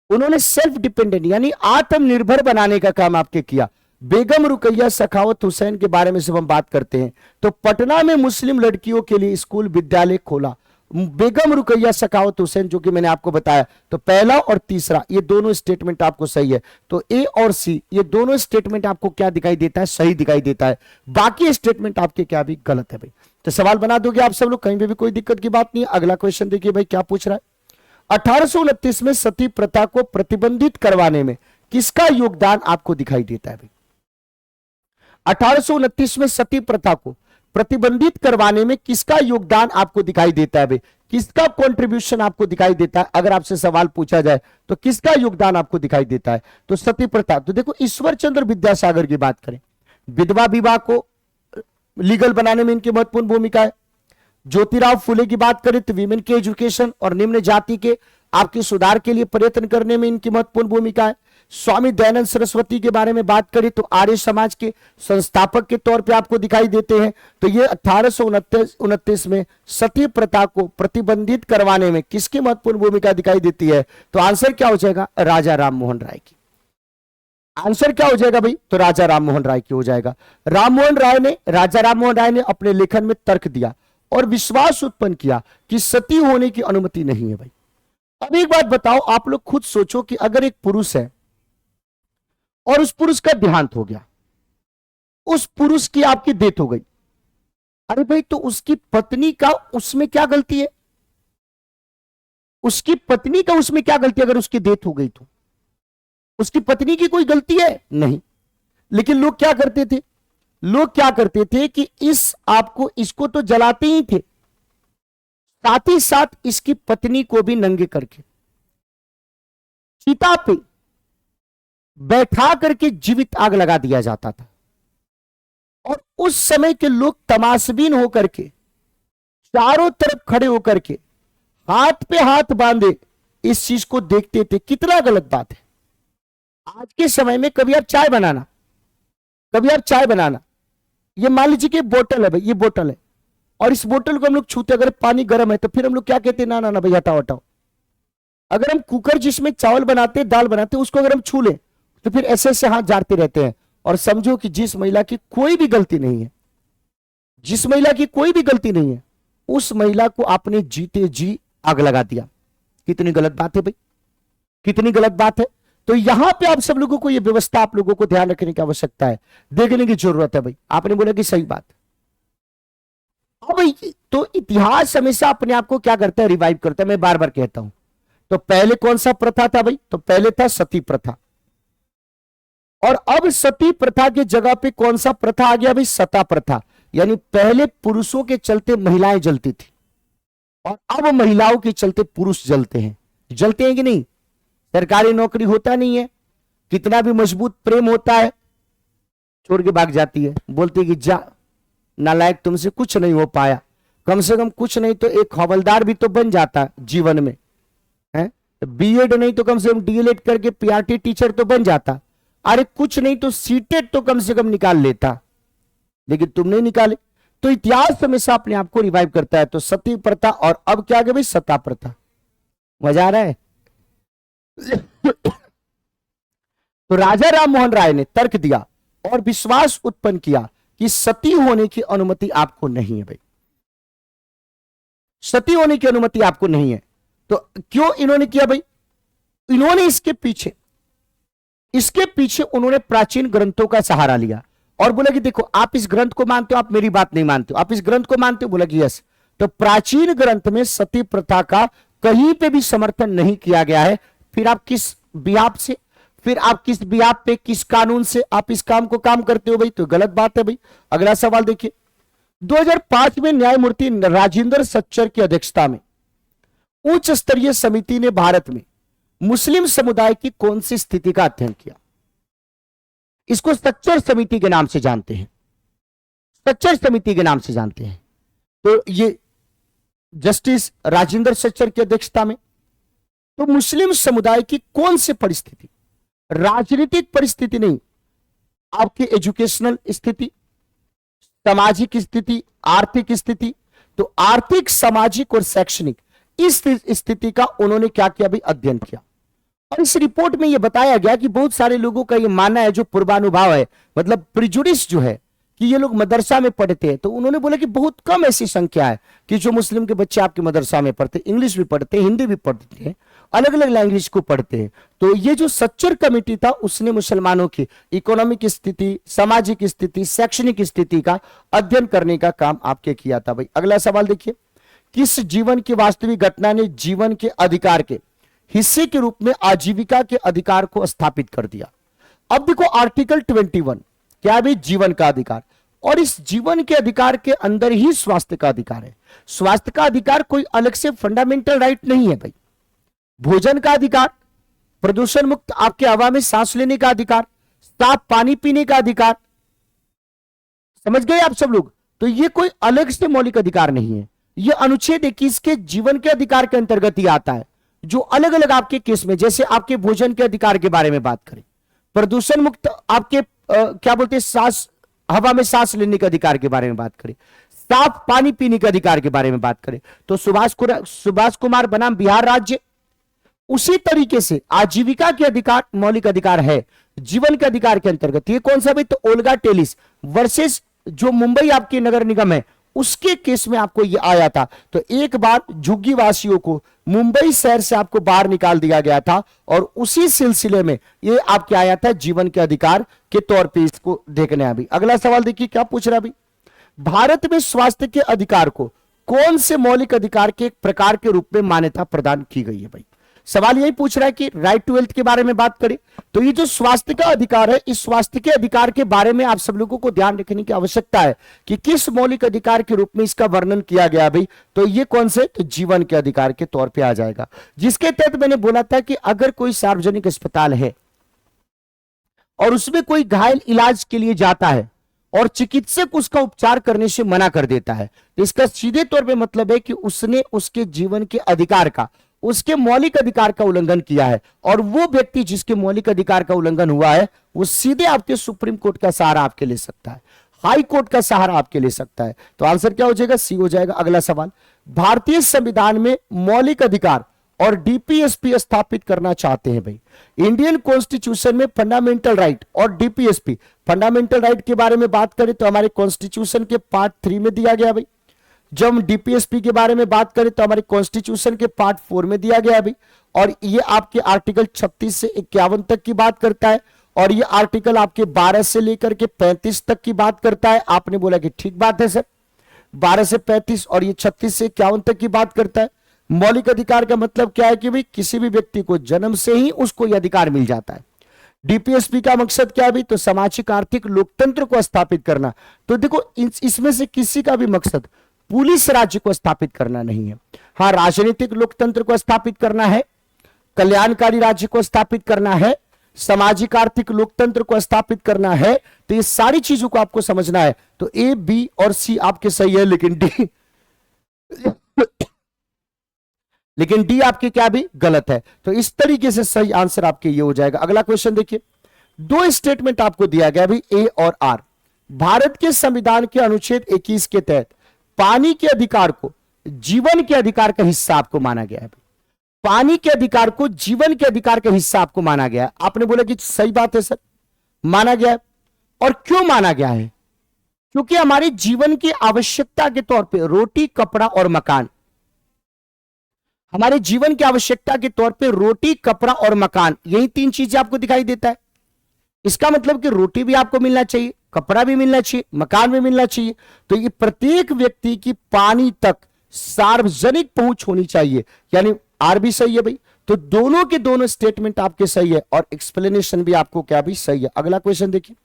उन्होंने सेल्फ डिपेंडेंट यानी आत्मनिर्भर बनाने का काम आपके किया। बेगम रुकैया सखावत हुसैन के बारे में जब हम बात करते हैं तो पटना में मुस्लिम लड़कियों के लिए स्कूल विद्यालय खोला बेगम रुकैया सखावत हुसैन, जो कि मैंने आपको बताया। तो पहला और तीसरा ये दोनों स्टेटमेंट आपको सही है। तो ए और सी ये दोनों स्टेटमेंट आपको क्या दिखाई देता है? सही दिखाई देता है। बाकी स्टेटमेंट आपके क्या भी गलत है भाई। तो सवाल बना दोगे आप सब लोग, कहीं पे भी कोई दिक्कत की बात नहीं है। अगला क्वेश्चन देखिए भाई क्या पूछ रहा है। 1829 में सती प्रथा को प्रतिबंधित करवाने में किसका योगदान आपको दिखाई देता है भाई? 1829 में सती प्रथा को प्रतिबंधित करवाने में किसका योगदान आपको दिखाई देता है भाई? किसका कंट्रीब्यूशन आपको दिखाई देता है? अगर आपसे सवाल पूछा जाए तो किसका योगदान आपको दिखाई देता है? तो सती प्रथा। तो देखो ईश्वर चंद्र विद्यासागर की बात करें, विधवा विवाह को लीगल बनाने में इनकी महत्वपूर्ण भूमिका है। ज्योतिराव फुले की बात करें तो विमेन के एजुकेशन और निम्न जाति के आपके सुधार के लिए प्रयत्न करने में इनकी महत्वपूर्ण भूमिका है। स्वामी दयानंद सरस्वती के बारे में बात करें तो आर्य समाज के संस्थापक के तौर पे आपको दिखाई देते हैं। तो ये 1829 में सती प्रथा को प्रतिबंधित करवाने में किसकी महत्वपूर्ण भूमिका दिखाई देती है? तो आंसर क्या हो जाएगा? राजा राम मोहन राय की। आंसर क्या हो जाएगा भाई? तो राजा राम मोहन राय की हो जाएगा। राजा राम मोहन राय ने अपने लेखन में तर्क दिया और विश्वास उत्पन्न किया कि सती होने की अनुमति नहीं है भाई। अब एक बात बताओ, आप लोग खुद सोचो कि अगर एक पुरुष है और उस पुरुष का देहांत हो गया, उस पुरुष की आपकी डेथ हो गई, अरे भाई तो उसकी पत्नी का उसमें क्या गलती है? उसकी पत्नी का उसमें क्या गलती? अगर उसकी डेथ हो गई तो उसकी पत्नी की कोई गलती है? नहीं। लेकिन लोग क्या करते थे? लोग क्या करते थे कि इसको तो जलाते ही थे, साथ ही साथ इसकी पत्नी को भी नंगे करके चिता पे बैठा करके जीवित आग लगा दिया जाता था। और उस समय के लोग तमाशबीन होकर के चारों तरफ खड़े होकर के हाथ पे हाथ बांधे इस चीज को देखते थे। कितना गलत बात है। आज के समय में कभी आप चाय बनाना, ये मान लीजिए कि बोतल है भाई, ये बोतल है और इस बोतल को हम लोग छूते, अगर पानी गर्म है तो फिर हम लोग क्या कहते हैं? ना ना ना भाई हटाओ हटाओ। अगर हम कुकर जिसमें चावल बनाते दाल बनाते उसको अगर हम छू ले तो फिर ऐसे ऐसे हाथ जाते रहते हैं। और समझो कि जिस महिला की कोई भी गलती नहीं है, उस महिला को आपने जीते जी आग लगा दिया। कितनी गलत बात है भाई, कितनी गलत बात है। तो यहां पे आप सब लोगों को यह व्यवस्था आप लोगों को ध्यान रखने की आवश्यकता है, देखने की जरूरत है भाई। आपने बोला कि सही बात। अब तो इतिहास हमेशा अपने आप को क्या करता है? रिवाइव करता है। मैं बार बार कहता हूं। तो पहले कौन सा प्रथा था भाई? तो पहले था सती प्रथा। और अब सती प्रथा की जगह पे कौन सा प्रथा आ गया भाई? सता प्रथा। यानी पहले पुरुषों के चलते महिलाएं जलती थी और अब महिलाओं के चलते पुरुष जलते हैं। जलते हैं कि नहीं? सरकारी नौकरी होता नहीं है, कितना भी मजबूत प्रेम होता है, छोड़ के भाग जाती है, बोलती है कि जा नालायक, तुमसे कुछ नहीं हो पाया। कम से कम कुछ नहीं तो एक हवलदार भी तो बन जाता जीवन में, है? बीएड नहीं तो कम से कम डीएलएड करके पीआरटी टीचर तो बन जाता। अरे कुछ नहीं तो सीटेट तो कम से कम निकाल लेता, लेकिन तुम नहीं निकाले। तो इतिहास हमेशा अपने आप को रिवाइव करता है। तो सती प्रथा और अब क्या गया भाई? सता प्रथा। मजा आ रहा है? तो राजा राम मोहन राय ने तर्क दिया और विश्वास उत्पन्न किया कि सती होने की अनुमति आपको नहीं है भाई, सती होने की अनुमति आपको नहीं है। तो क्यों इन्होंने किया भाई? इन्होंने इसके पीछे उन्होंने प्राचीन ग्रंथों का सहारा लिया और बोला कि देखो आप इस ग्रंथ को मानते हो, आप मेरी बात नहीं मानते हो, आप इस ग्रंथ को मानते हो? बोला कि यस। तो प्राचीन ग्रंथ में सती प्रथा का कहीं पे भी समर्थन नहीं किया गया है। फिर आप किस बियाप से, फिर आप किस बियाप पे, किस कानून से आप इस काम को काम करते हो भाई? तो गलत बात है भाई। अगला सवाल देखिए, 2005 में न्यायमूर्ति राजेंद्र सच्चर की अध्यक्षता में उच्च स्तरीय समिति ने भारत में मुस्लिम समुदाय की कौन सी स्थिति का अध्ययन किया? इसको सच्चर समिति के नाम से जानते हैं, सच्चर समिति के नाम से जानते हैं। तो ये जस्टिस राजेंद्र सच्चर की अध्यक्षता में, तो मुस्लिम समुदाय की कौन सी परिस्थिति, राजनीतिक परिस्थिति नहीं, आपकी एजुकेशनल स्थिति, सामाजिक स्थिति, आर्थिक स्थिति, तो आर्थिक, सामाजिक और शैक्षणिक इस स्थिति का उन्होंने क्या किया भाई? अध्ययन किया। और इस रिपोर्ट में यह बताया गया कि बहुत सारे लोगों का यह मानना है, जो पूर्वानुभाव है, मतलब प्रिजुडिस जो है, कि ये लोग मदरसा में पढ़ते हैं। तो उन्होंने बोला कि बहुत कम ऐसी संख्या है कि जो मुस्लिम के बच्चे आपके मदरसा में पढ़ते, इंग्लिश भी पढ़ते हैं, हिंदी भी पढ़ते हैं, अलग अलग लैंग्वेज को पढ़ते हैं। तो ये जो सच्चर कमेटी था उसने मुसलमानों की इकोनॉमिक स्थिति, सामाजिक स्थिति, शैक्षणिक स्थिति का अध्ययन करने का काम आपके किया था भाई। अगला सवाल देखिए, किस जीवन की वास्तविक घटना ने जीवन के अधिकार के हिस्से के रूप में आजीविका के अधिकार को स्थापित कर दिया? अब देखो आर्टिकल 21 क्या भी? जीवन का अधिकार। और इस जीवन के अधिकार के अंदर ही स्वास्थ्य का अधिकार है। स्वास्थ्य का अधिकार कोई अलग से फंडामेंटल राइट नहीं है भाई। भोजन का अधिकार, प्रदूषण मुक्त आपके हवा में सांस लेने का अधिकार, साफ पानी पीने का अधिकार, समझ गए आप सब लोग? तो ये कोई अलग से मौलिक अधिकार नहीं है, ये अनुच्छेद 21 के जीवन के अधिकार के अंतर्गत ही आता है, जो अलग अलग आपके केस में, जैसे आपके भोजन के अधिकार के बारे में बात करें, प्रदूषण मुक्त आपके क्या बोलते हैं, सांस, हवा में सांस लेने के अधिकार के बारे में बात करें, साफ पानी पीने के अधिकार के बारे में बात करें, तो सुभाष कुमार बनाम बिहार राज्य, उसी तरीके से आजीविका के अधिकार मौलिक अधिकार है जीवन के अधिकार के अंतर्गत। ये कौन सा भाई? तो ओल्गा टेलिस वर्सेस जो मुंबई आपके नगर निगम है, उसके केस में आपको ये आया था। तो एक बार झुग्गी वासियों को मुंबई शहर से आपको बाहर निकाल दिया गया था और उसी सिलसिले में ये आपके आया था जीवन के अधिकार के तौर पे, इसको देखने अभी। अगला सवाल देखिए क्या पूछ रहा अभी, भारत में स्वास्थ्य के अधिकार को कौन से मौलिक अधिकार के एक प्रकार के रूप में मान्यता प्रदान की गई है भाई? सवाल यही पूछ रहा है कि राइट टू हेल्थ के बारे में बात करें तो ये जो स्वास्थ्य का अधिकार है, इस स्वास्थ्य के अधिकार के बारे में आप सब लोगों को ध्यान रखने की आवश्यकता है कि किस मौलिक अधिकार के रूप में इसका वर्णन किया गया भाई। तो ये कौन से? तो जीवन के अधिकार के तौर पे आ जाएगा, जिसके तहत मैंने बोला था कि अगर कोई सार्वजनिक अस्पताल है और उसमें कोई घायल इलाज के लिए जाता है और चिकित्सक उसका उपचार करने से मना कर देता है, तो इसका सीधे तौर पे मतलब है कि उसने उसके जीवन के अधिकार का, उसके मौलिक अधिकार का उल्लंघन किया है। और वो व्यक्ति जिसके मौलिक अधिकार का उल्लंघन हुआ है वो सीधे आपके सुप्रीम कोर्ट का सहारा आपके ले सकता है, हाई कोर्ट का सहारा आपके ले सकता है। तो आंसर क्या हो जाएगा? सी हो जाएगा। अगला सवाल, भारतीय संविधान में मौलिक अधिकार और डीपीएसपी स्थापित करना चाहते हैं भाई। इंडियन कॉन्स्टिट्यूशन में फंडामेंटल राइट और डीपीएसपी, फंडामेंटल राइट के बारे में बात करें तो हमारे कॉन्स्टिट्यूशन के पार्ट 3 में दिया गया भाई। जब हम डीपीएसपी के बारे में बात करें तो हमारे कॉन्स्टिट्यूशन के पार्ट 4 में दिया गया भाई। और ये आपके आर्टिकल 36 से 51 तक की बात करता है और ये आर्टिकल आपके 12 से लेकर के 35 तक की बात करता है। आपने बोला कि ठीक बात है सर, 12 से 35 और ये 36 से 51 तक की बात करता है। मौलिक अधिकार का मतलब क्या है कि भाई किसी भी व्यक्ति को जन्म से ही उसको यह अधिकार मिल जाता है डीपीएसपी का मकसद क्या है भी? तो सामाजिक आर्थिक लोकतंत्र को स्थापित करना। तो देखो इसमें से किसी का भी मकसद पुलिस राज्य को स्थापित करना नहीं है। हाँ, राजनीतिक लोकतंत्र को स्थापित करना है, कल्याणकारी राज्य को स्थापित करना है, सामाजिक आर्थिक लोकतंत्र को स्थापित करना है। तो ये सारी चीजों को आपको समझना है। तो ए, बी और सी आपके सही है, लेकिन डी आपके क्या भी गलत है। तो इस तरीके से सही आंसर आपके ये हो जाएगा। अगला क्वेश्चन देखिए, दो स्टेटमेंट आपको दिया गया भी, ए और आर। भारत के संविधान के अनुच्छेद 21 के तहत पानी के अधिकार को जीवन के अधिकार का हिस्सा आपको माना गया है। पानी के अधिकार को जीवन के अधिकार का हिस्सा आपको माना गया है। आपने बोला कि सही बात है सर, माना गया है। और क्यों माना गया है? क्योंकि हमारे जीवन की आवश्यकता के तौर पे रोटी, कपड़ा और मकान, हमारे जीवन की आवश्यकता के तौर पे रोटी, कपड़ा और मकान, यही तीन चीजें आपको दिखाई देता है। इसका मतलब कि रोटी भी आपको मिलना चाहिए, कपड़ा भी मिलना चाहिए, मकान भी मिलना चाहिए। तो ये प्रत्येक व्यक्ति की पानी तक सार्वजनिक पहुंच होनी चाहिए, यानी आर भी सही है भाई। तो दोनों के दोनों स्टेटमेंट आपके सही है और एक्सप्लेनेशन भी आपको क्या भी सही है। अगला क्वेश्चन देखिए,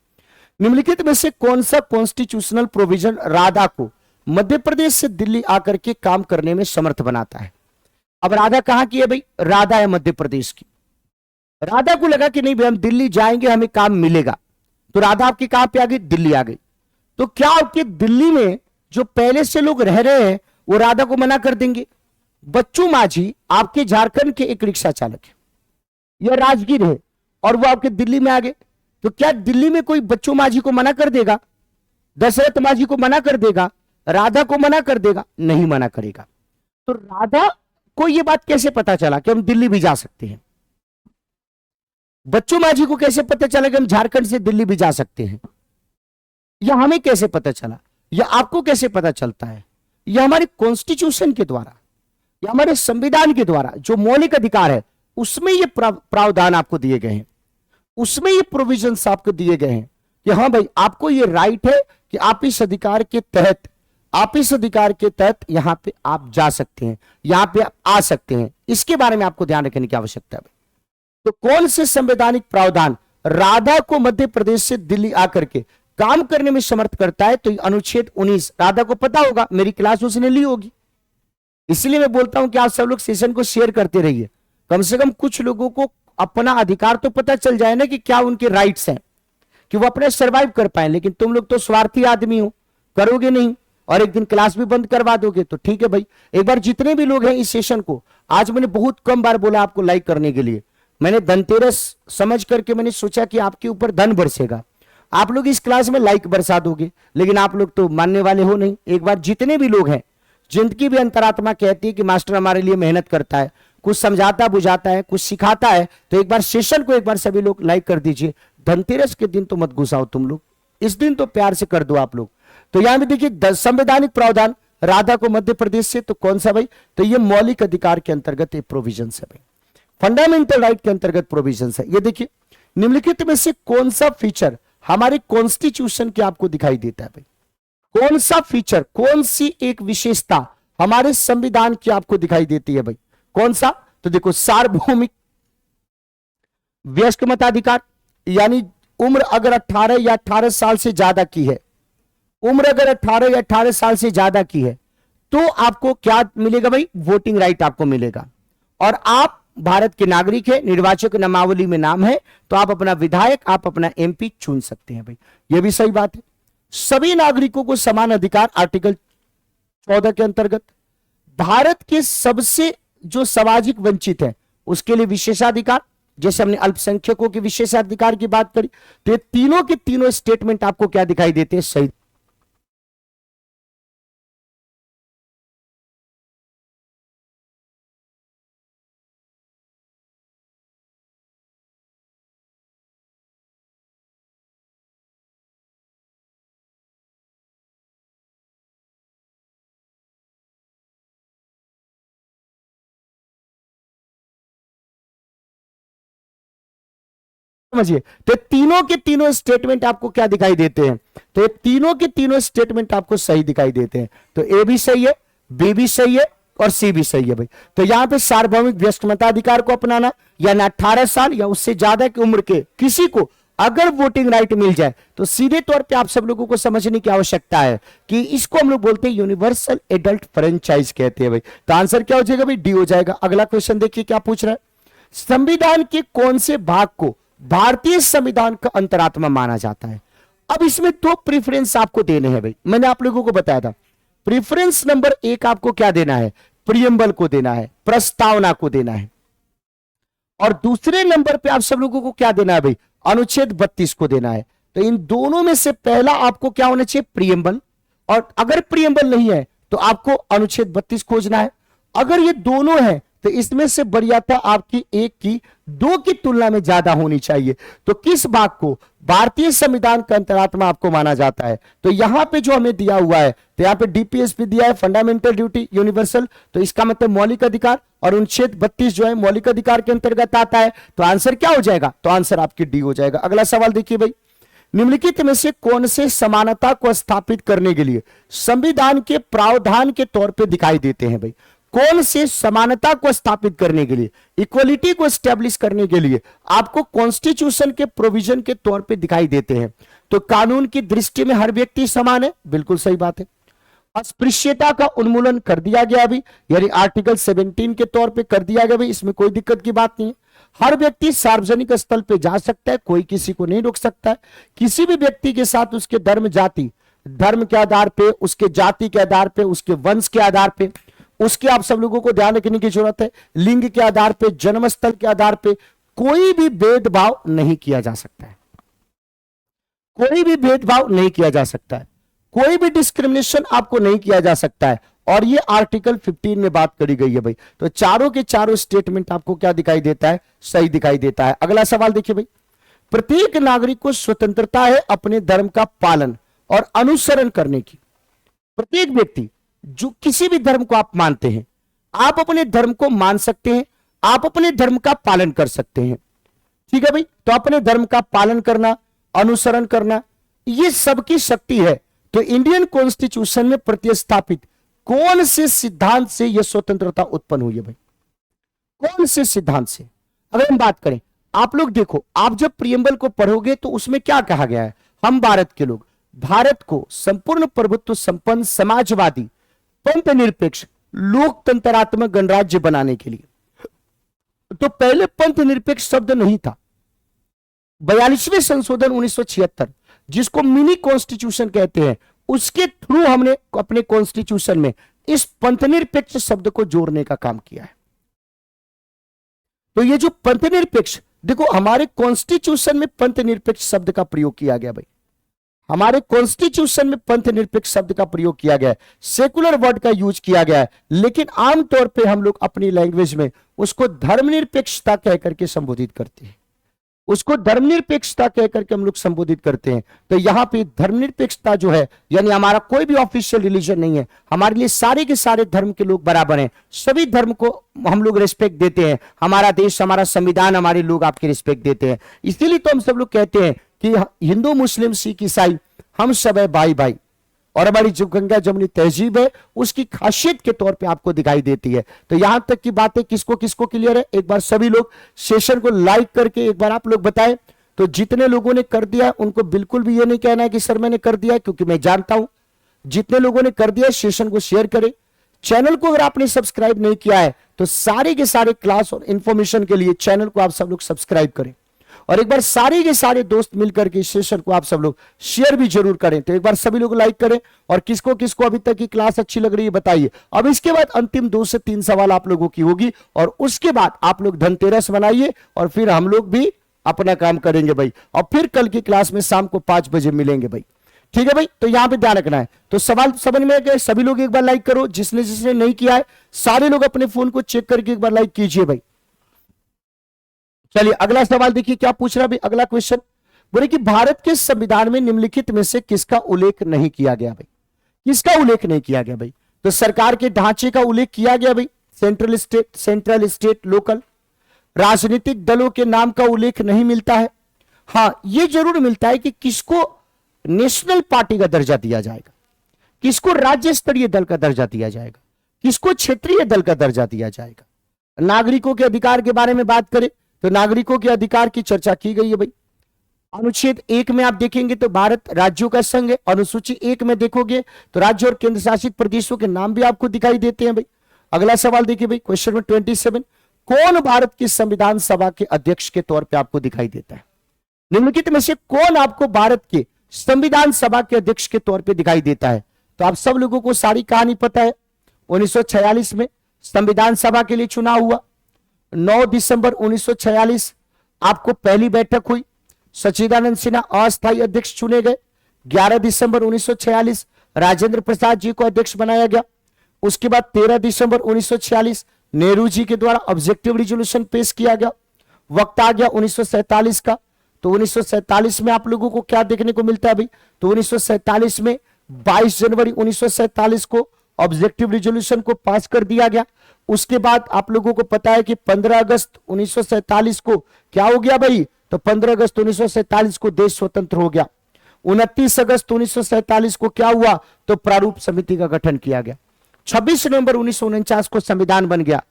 निम्नलिखित में से कौन सा कॉन्स्टिट्यूशनल प्रोविजन राधा को मध्य प्रदेश से दिल्ली आकर के काम करने में समर्थ बनाता है? अब राधा कहां की है भाई? राधा है मध्य प्रदेश की। राधा को लगा कि नहीं भाई हम दिल्ली जाएंगे, हमें काम मिलेगा। तो राधा आपकी कहां पे आ गई? दिल्ली आ गई। तो क्या आपके दिल्ली में जो पहले से लोग रह रहे हैं वो राधा को मना कर देंगे? बच्चू माझी आपके झारखंड के एक रिक्शा चालक है, यह राजगीर है, और वो आपके दिल्ली में आ गए। तो क्या दिल्ली में कोई बच्चू माझी को मना कर देगा? दशरथ माझी को मना कर देगा? राधा को मना कर देगा? नहीं मना करेगा। तो राधा को यह बात कैसे पता चला कि हम दिल्ली भी जा सकते हैं? बच्चू माझी को कैसे पता चला कि हम झारखंड से दिल्ली भी जा सकते हैं? यह हमें कैसे पता चला? यह आपको कैसे पता चलता है? यह हमारे कॉन्स्टिट्यूशन के द्वारा, यह हमारे संविधान के द्वारा जो मौलिक अधिकार है उसमें ये प्रावधान आपको दिए गए हैं, उसमें ये प्रोविजंस आपको दिए गए हैं कि हाँ भाई आपको ये राइट है कि आप इस अधिकार के तहत, आप इस अधिकार के तहत यहां पे आप जा सकते हैं, यहां पे आप आ सकते हैं। इसके बारे में आपको ध्यान रखने की आवश्यकता है। तो कौन से संवैधानिक प्रावधान राधा को मध्य प्रदेश से दिल्ली आकर के काम करने में समर्थ करता है? तो अनुच्छेद 19 राधा को पता होगा, मेरी क्लास उसने ली होगी। इसलिए मैं बोलता हूं कि आप सब लोग सेशन को शेयर करते रहिए, कम से कम कुछ लोगों को अपना अधिकार तो पता चल जाए ना कि क्या उनके राइट्स हैं, कि वो अपने सर्वाइव कर पाए। लेकिन तुम लोग तो स्वार्थी आदमी हो, करोगे नहीं और एक दिन क्लास भी बंद करवा दोगे। तो ठीक है भाई, एक बार जितने भी लोग हैं इस सेशन को, आज मैंने बहुत कम बार बोला आपको लाइक करने के लिए, मैंने धनतेरस समझ करके मैंने सोचा कि आपके ऊपर धन बरसेगा, आप लोग इस क्लास में लाइक बरसा दोगे, लेकिन आप लोग तो मानने वाले हो नहीं। एक बार जितने भी लोग हैं, जिंदगी भी अंतरात्मा कहती है कि मास्टर हमारे लिए मेहनत करता है, कुछ समझाता बुझाता है, कुछ सिखाता है, तो एक बार सेशन को एक बार सभी लोग लाइक कर दीजिए। धनतेरस के दिन तो मत घुसाओ तुम लोग, इस दिन तो प्यार से कर दो आप लोग। तो यहां भी देखिए संवैधानिक प्रावधान राधा को मध्य प्रदेश से, तो कौन सा भाई? तो ये मौलिक अधिकार के अंतर्गत ये प्रोविजन है भाई, फंडामेंटल राइट के अंतर्गत प्रोविजन है। ये देखिए निम्नलिखित में से कौन सा फीचर हमारे कॉन्स्टिट्यूशन के आपको दिखाई देता है भाई? कौन सा फीचर, कौन सी एक विशेषता हमारे संविधान की आपको दिखाई देती है भाई? कौन सा? तो देखो सार्वभौमिक वयस्क मताधिकार, यानी उम्र अगर 18 या 18 साल से ज्यादा की है, उम्र अगर 18 या 18 साल से ज्यादा की है तो आपको क्या मिलेगा भाई? वोटिंग राइट आपको मिलेगा। और आप भारत के नागरिक है, निर्वाचक नामावली में नाम है, तो आप अपना विधायक, आप अपना एमपी चुन सकते हैं भाई। यह भी सही बात है। सभी नागरिकों को समान अधिकार आर्टिकल 14 के अंतर्गत। भारत के सबसे जो सामाजिक वंचित है उसके लिए विशेषाधिकार, जैसे हमने अल्पसंख्यकों के विशेषाधिकार की बात करी, तो ये तीनों के तीनों स्टेटमेंट आपको क्या दिखाई देते हैं? सही। समझिए, तो तीनों के तीनों स्टेटमेंट आपको क्या दिखाई देते हैं? तो ये तीनों के तीनों स्टेटमेंट आपको सही दिखाई देते हैं। तो ए भी सही है, बी भी सही है, और सी भी सही है भाई। तो यहां पे सार्वभौमिक व्यस्क मताधिकार को अपनाना, यानी 18 साल या उससे ज्यादा की उम्र के किसी को अगर वोटिंग राइट मिल जाए तो सीधे तौर पे आप सब लोगों को समझने की आवश्यकता है कि इसको हम लोग बोलते हैं यूनिवर्सल एडल्ट फ्रेंचाइज कहते हैं भाई। तो आंसर क्या हो जाएगा भाई? डी हो जाएगा। अगला क्वेश्चन देखिए क्या पूछ रहा है, संविधान के कौन से भाग को भारतीय संविधान का अंतरात्मा माना जाता है? अब इसमें दो प्रेफरेंस आपको देने हैं भाई, मैंने आप लोगों को बताया था। प्रेफरेंस नंबर 1 आपको क्या देना है? प्रियम्बल को देना है, प्रस्तावना को देना है। और दूसरे नंबर पे आप सब लोगों को क्या देना है भाई? अनुच्छेद 32 को देना है। तो इन दोनों में से पहला आपको क्या होना चाहिए? प्रियम्बल। और अगर प्रियम्बल नहीं है तो आपको अनुच्छेद 32 खोजना है। अगर ये दोनों है तो इसमें से वरीयता आपकी एक की दो की तुलना में ज्यादा होनी चाहिए। तो किस भाग को भारतीय संविधान का अंतरात्मा आपको माना जाता है? तो यहां पे जो हमें दिया हुआ है, तो यहां पे डीपीएसपी दिया है, फंडामेंटल ड्यूटी यूनिवर्सल, तो इसका मतलब मौलिक अधिकार, और अनुच्छेद 32 जो है मौलिक अधिकार के अंतर्गत आता है। तो आंसर क्या हो जाएगा? तो आंसर आपकी डी हो जाएगा। अगला सवाल देखिए भाई, निम्नलिखित में से कौन से समानता को स्थापित करने के लिए संविधान के प्रावधान के तौर पर दिखाई देते हैं भाई? कौन से समानता को स्थापित करने के लिए, इक्वलिटी को एस्टेब्लिश करने के लिए आपको कॉन्स्टिट्यूशन के प्रोविजन के तौर पे दिखाई देते हैं? तो कानून की दृष्टि में हर व्यक्ति समान है, बिल्कुल सही बात है। अस्पृश्यता का उन्मूलन कर दिया गया अभी, यानी आर्टिकल 17 के तौर पे कर दिया गया भाई, इसमें कोई दिक्कत की बात नहीं है। हर व्यक्ति सार्वजनिक स्थल पे जा सकता है, कोई किसी को नहीं रोक सकता है। किसी भी व्यक्ति के साथ उसके धर्म जाति, धर्म के आधार पे, उसके जाति के आधार पे, उसके वंश के आधार पे, उसके आप सब लोगों को ध्यान रखने की जरूरत है, लिंग के आधार पे, जन्म स्थल के आधार पे कोई भी भेदभाव नहीं किया जा सकता है। कोई भी भेदभाव नहीं किया जा सकता है, कोई भी डिस्क्रिमिनेशन आपको नहीं किया जा सकता है। और ये आर्टिकल 15 में बात करी गई है भाई। तो चारों के चारों स्टेटमेंट आपको क्या दिखाई देता है? सही दिखाई देता है। अगला सवाल देखिए भाई, प्रत्येक नागरिक को स्वतंत्रता है अपने धर्म का पालन और अनुसरण करने की। प्रत्येक व्यक्ति, जो किसी भी धर्म को आप मानते हैं, आप अपने धर्म को मान सकते हैं, आप अपने धर्म का पालन कर सकते हैं। ठीक है भाई, तो अपने धर्म का पालन करना, अनुसरण करना, ये सबकी शक्ति है। तो इंडियन कॉन्स्टिट्यूशन में प्रतिस्थापित कौन से सिद्धांत से यह स्वतंत्रता उत्पन्न हुई है भाई? कौन से सिद्धांत से? अगर हम बात करें, आप लोग देखो, आप जब प्रियम्बल को पढ़ोगे तो उसमें क्या कहा गया है? हम भारत के लोग भारत को संपूर्ण प्रभुत्व संपन्न समाजवादी पंथ निरपेक्ष लोकतंत्रात्मक गणराज्य बनाने के लिए। तो पहले पंथ निरपेक्ष शब्द नहीं था। 42वें संशोधन 1976, जिसको मिनी कॉन्स्टिट्यूशन कहते हैं, उसके थ्रू हमने अपने कॉन्स्टिट्यूशन में इस पंथ निरपेक्ष शब्द को जोड़ने का काम किया है। तो ये जो पंथ निरपेक्ष, देखो हमारे कॉन्स्टिट्यूशन में पंथ निरपेक्ष शब्द का प्रयोग किया गया भाई। हमारे कॉन्स्टिट्यूशन में पंथ निरपेक्ष शब्द का प्रयोग किया गया है, सेकुलर वर्ड का यूज किया गया है, लेकिन आमतौर पे हम लोग अपनी लैंग्वेज में उसको धर्मनिरपेक्षता कहकर के संबोधित करते हैं। उसको धर्मनिरपेक्षता कहकर के हम लोग संबोधित करते हैं। तो यहां पे धर्मनिरपेक्षता जो है, यानी हमारा कोई भी ऑफिशियल रिलीजन नहीं है, हमारे लिए सारे के सारे धर्म के लोग बराबर हैं, सभी धर्म को हम लोग रिस्पेक्ट देते हैं। हमारा देश, हमारा संविधान, हमारे लोग आपके रिस्पेक्ट देते हैं। इसीलिए तो हम सब लोग कहते हैं कि हिंदू, मुस्लिम, सिख, ईसाई हम सब है भाई भाई। और हमारी जो गंगा जमुनी तहजीब है उसकी खासियत के तौर पे आपको दिखाई देती है। तो यहां तक की बातें किसको किसको क्लियर है? एक बार सभी लोग सेशन को लाइक करके एक बार आप लोग बताएं। तो जितने लोगों ने कर दिया उनको बिल्कुल भी ये नहीं कहना है कि सर मैंने कर दिया, क्योंकि मैं जानता हूं जितने लोगों ने कर दिया सेशन को शेयर करें। चैनल को अगर आपने सब्सक्राइब नहीं किया है तो सारे के सारे क्लास और इंफॉर्मेशन के लिए चैनल को आप सब लोग सब्सक्राइब करें, और एक बार सारे के सारे दोस्त मिलकर के सेशन को आप सब लोग शेयर भी जरूर करें। तो एक बार सभी लोग लाइक करें, और किसको किसको अभी तक की क्लास अच्छी लग रही है बताइए। अब इसके बाद अंतिम 2 से 3 सवाल आप लोगों की होगी, और उसके बाद आप लोग धनतेरस मनाइए, और फिर हम लोग भी अपना काम करेंगे भाई। और फिर कल की क्लास में शाम को 5 बजे मिलेंगे भाई। ठीक है भाई, तो यहां पे ध्यान रखना है। तो सवाल समझ में आ गए? सभी लोग एक बार लाइक करो, जिसने जिसने नहीं किया है सारे लोग अपने फोन को चेक करके एक बार लाइक कीजिए भाई। चलिए अगला सवाल देखिए क्या पूछ रहा है भाई। अगला क्वेश्चन बोले कि भारत के संविधान में निम्नलिखित में से किसका उल्लेख नहीं किया गया भाई? किसका उल्लेख नहीं किया गया भाई? तो सरकार के ढांचे का उल्लेख किया गया भाई, सेंट्रल स्टेट, लोकल। राजनीतिक दलों के नाम का उल्लेख नहीं मिलता है। हां, यह जरूर मिलता है कि किसको नेशनल पार्टी का दर्जा दिया जाएगा, किसको राज्य स्तरीय दल का दर्जा दिया जाएगा, किसको क्षेत्रीय दल का दर्जा दिया जाएगा। नागरिकों के अधिकार के बारे में बात करें तो नागरिकों के अधिकार की चर्चा की गई है भाई। अनुच्छेद 1 में आप देखेंगे तो भारत राज्यों का संघ है। अनुसूची 1 में देखोगे तो राज्य और केंद्र शासित प्रदेशों के नाम भी आपको दिखाई देते हैं भाई। अगला सवाल देखिए भाई, क्वेश्चन नंबर 27, कौन भारत की संविधान सभा के अध्यक्ष के तौर पे आपको दिखाई देता है? निम्नलिखित में से कौन आपको भारत के संविधान सभा के अध्यक्ष के तौर पे दिखाई देता है? तो आप सब लोगों को सारी कहानी पता है। 1946 में संविधान सभा के लिए चुनाव हुआ। 9 दिसंबर 1946 आपको पहली बैठक हुई। सच्चिदानंद सिन्हा अस्थायी अध्यक्ष चुने गए। 11 दिसंबर 1946 राजेंद्र प्रसाद जी को अध्यक्ष बनाया गया। उसके बाद 13 दिसंबर 1946 नेहरू जी के द्वारा ऑब्जेक्टिव रिजोल्यूशन पेश किया गया। वक्त आ गया 1947 का। तो 1947 में आप लोगों को क्या देखने को मिलता है भाई? तो 1947 में 22 जनवरी 1947 को ऑब्जेक्टिव रिजोल्यूशन को पास कर दिया गया। उसके बाद आप लोगों को पता है कि 15 अगस्त 1947 को क्या हो गया भाई? तो 15 अगस्त 1947 को देश स्वतंत्र हो गया। 29 अगस्त 1947 को क्या हुआ? तो प्रारूप समिति का गठन किया गया। 26 नवंबर 1949 को संविधान बन गया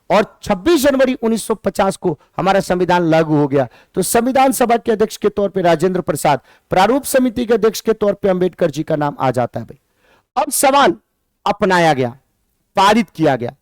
और 26 जनवरी 1950 को हमारा संविधान लागू हो गया। तो संविधान सभा के अध्यक्ष के तौर पे राजेंद्र प्रसाद, प्रारूप समिति के अध्यक्ष के तौर पे अंबेडकर जी का नाम आ जाता है भाई। अब सवाल अपनाया गया, पारित किया गया,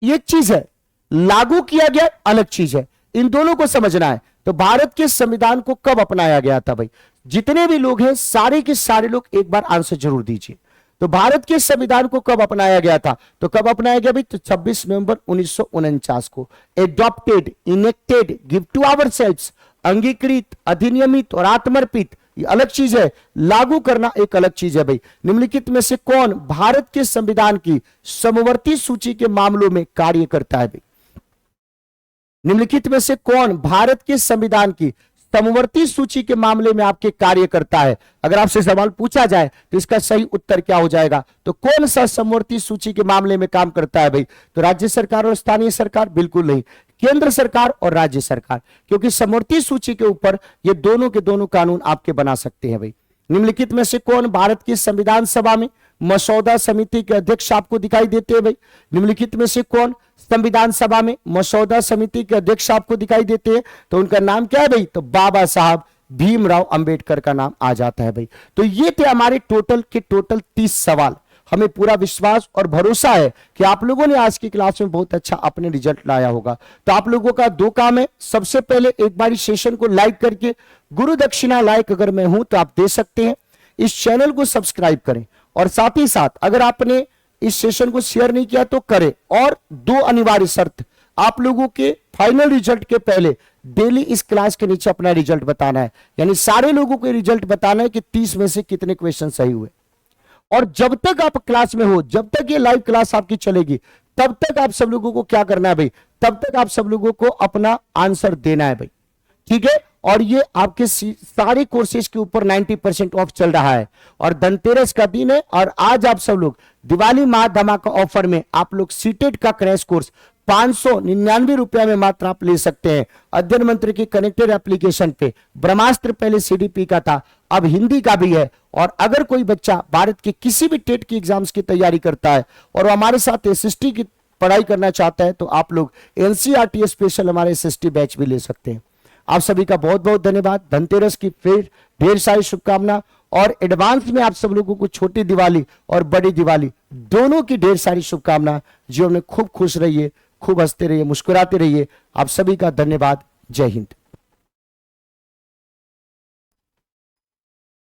ये एक चीज है, लागू किया गया अलग चीज है, इन दोनों को समझना है। तो भारत के संविधान को कब अपनाया गया था भाई? जितने भी लोग हैं सारे के सारे लोग एक बार आंसर जरूर दीजिए। तो भारत के संविधान को कब अपनाया गया था? तो कब अपनाया गया भाई? तो 26 नवंबर 1949 को। Adopted, enacted, give to ourselves, अंगीकृत, अधिनियमित और आत्मर्पित ये अलग चीज है, लागू करना एक अलग चीज है भाई। निम्नलिखित में से कौन भारत के संविधान की समवर्ती सूची के मामलों में कार्य करता है भाई? निम्नलिखित में से कौन भारत के संविधान की समवर्ती सूची के मामले में आपके कार्य करता है? अगर आपसे सवाल पूछा जाए तो इसका सही उत्तर क्या हो जाएगा? तो कौन सा समवर्ती सूची के मामले में काम करता है भाई? तो राज्य सरकार और स्थानीय सरकार? बिल्कुल नहीं, केंद्र सरकार और राज्य सरकार, क्योंकि समवर्ती सूची के ऊपर ये दोनों के दोनों कानून आपके बना सकते हैं भाई। निम्नलिखित में से कौन भारत की संविधान सभा में मसौदा समिति के अध्यक्ष आपको दिखाई देते हैं भाई? निम्नलिखित में से कौन संविधान सभा में मसौदा समिति के अध्यक्ष आपको दिखाई देते हैं? तो उनका नाम क्या है भाई? तो बाबा साहब भीमराव अंबेडकर का नाम आ जाता है भाई। तो ये थे हमारे टोटल के टोटल 30 सवाल। हमें पूरा विश्वास और भरोसा है कि आप लोगों ने आज की क्लास में बहुत अच्छा अपने रिजल्ट लाया होगा। तो आप लोगों का 2 काम है। सबसे पहले एक बार इस सेशन को लाइक करके, गुरु दक्षिणा लाइक अगर मैं हूं तो आप दे सकते हैं, इस चैनल को सब्सक्राइब करें और साथ ही साथ अगर आपने इस सेशन को शेयर नहीं किया तो करें। और 2 अनिवार्य शर्त, आप लोगों के फाइनल रिजल्ट के पहले डेली इस क्लास के नीचे अपना रिजल्ट बताना है, यानी सारे लोगों को रिजल्ट बताना है कि 30 में से कितने क्वेश्चन सही हुए। और जब तक आप क्लास में हो, जब तक ये लाइव क्लास आपकी चलेगी, तब तक आप सब लोगों को क्या करना है भाई? तब तक आप सब लोगों को अपना आंसर देना है भाई, ठीक है। और ये आपके सारे कोर्सेज के ऊपर 90% ऑफ चल रहा है और धनतेरस का दिन है। और आज आप सब लोग दिवाली महा धमाका ऑफर में आप लोग सीटेट का क्रैश कोर्स 599 रुपया में मात्र आप ले सकते हैं। अध्ययन मंत्र की कनेक्टेड एप्लीकेशन पे ब्रह्मास्त्र पहले सीडीपी का था, अब हिंदी का भी है। और अगर कोई बच्चा भारत के किसी भी टेट की एग्जाम्स की तैयारी करता है और वो हमारे साथ एसएसटी की पढ़ाई करना चाहता है तो आप लोग एनसीईआरटी स्पेशल हमारे एसएसटी बैच भी ले सकते हैं। आप सभी का बहुत बहुत धन्यवाद। धनतेरस की फिर ढेर सारी शुभकामना और एडवांस में आप सब लोगों को छोटी दिवाली और बड़ी दिवाली दोनों की ढेर सारी शुभकामना। जीवन में खूब खुश रहिए, खूब हंसते रहिए, मुस्कुराते रहिए। आप सभी का धन्यवाद। जय हिंद।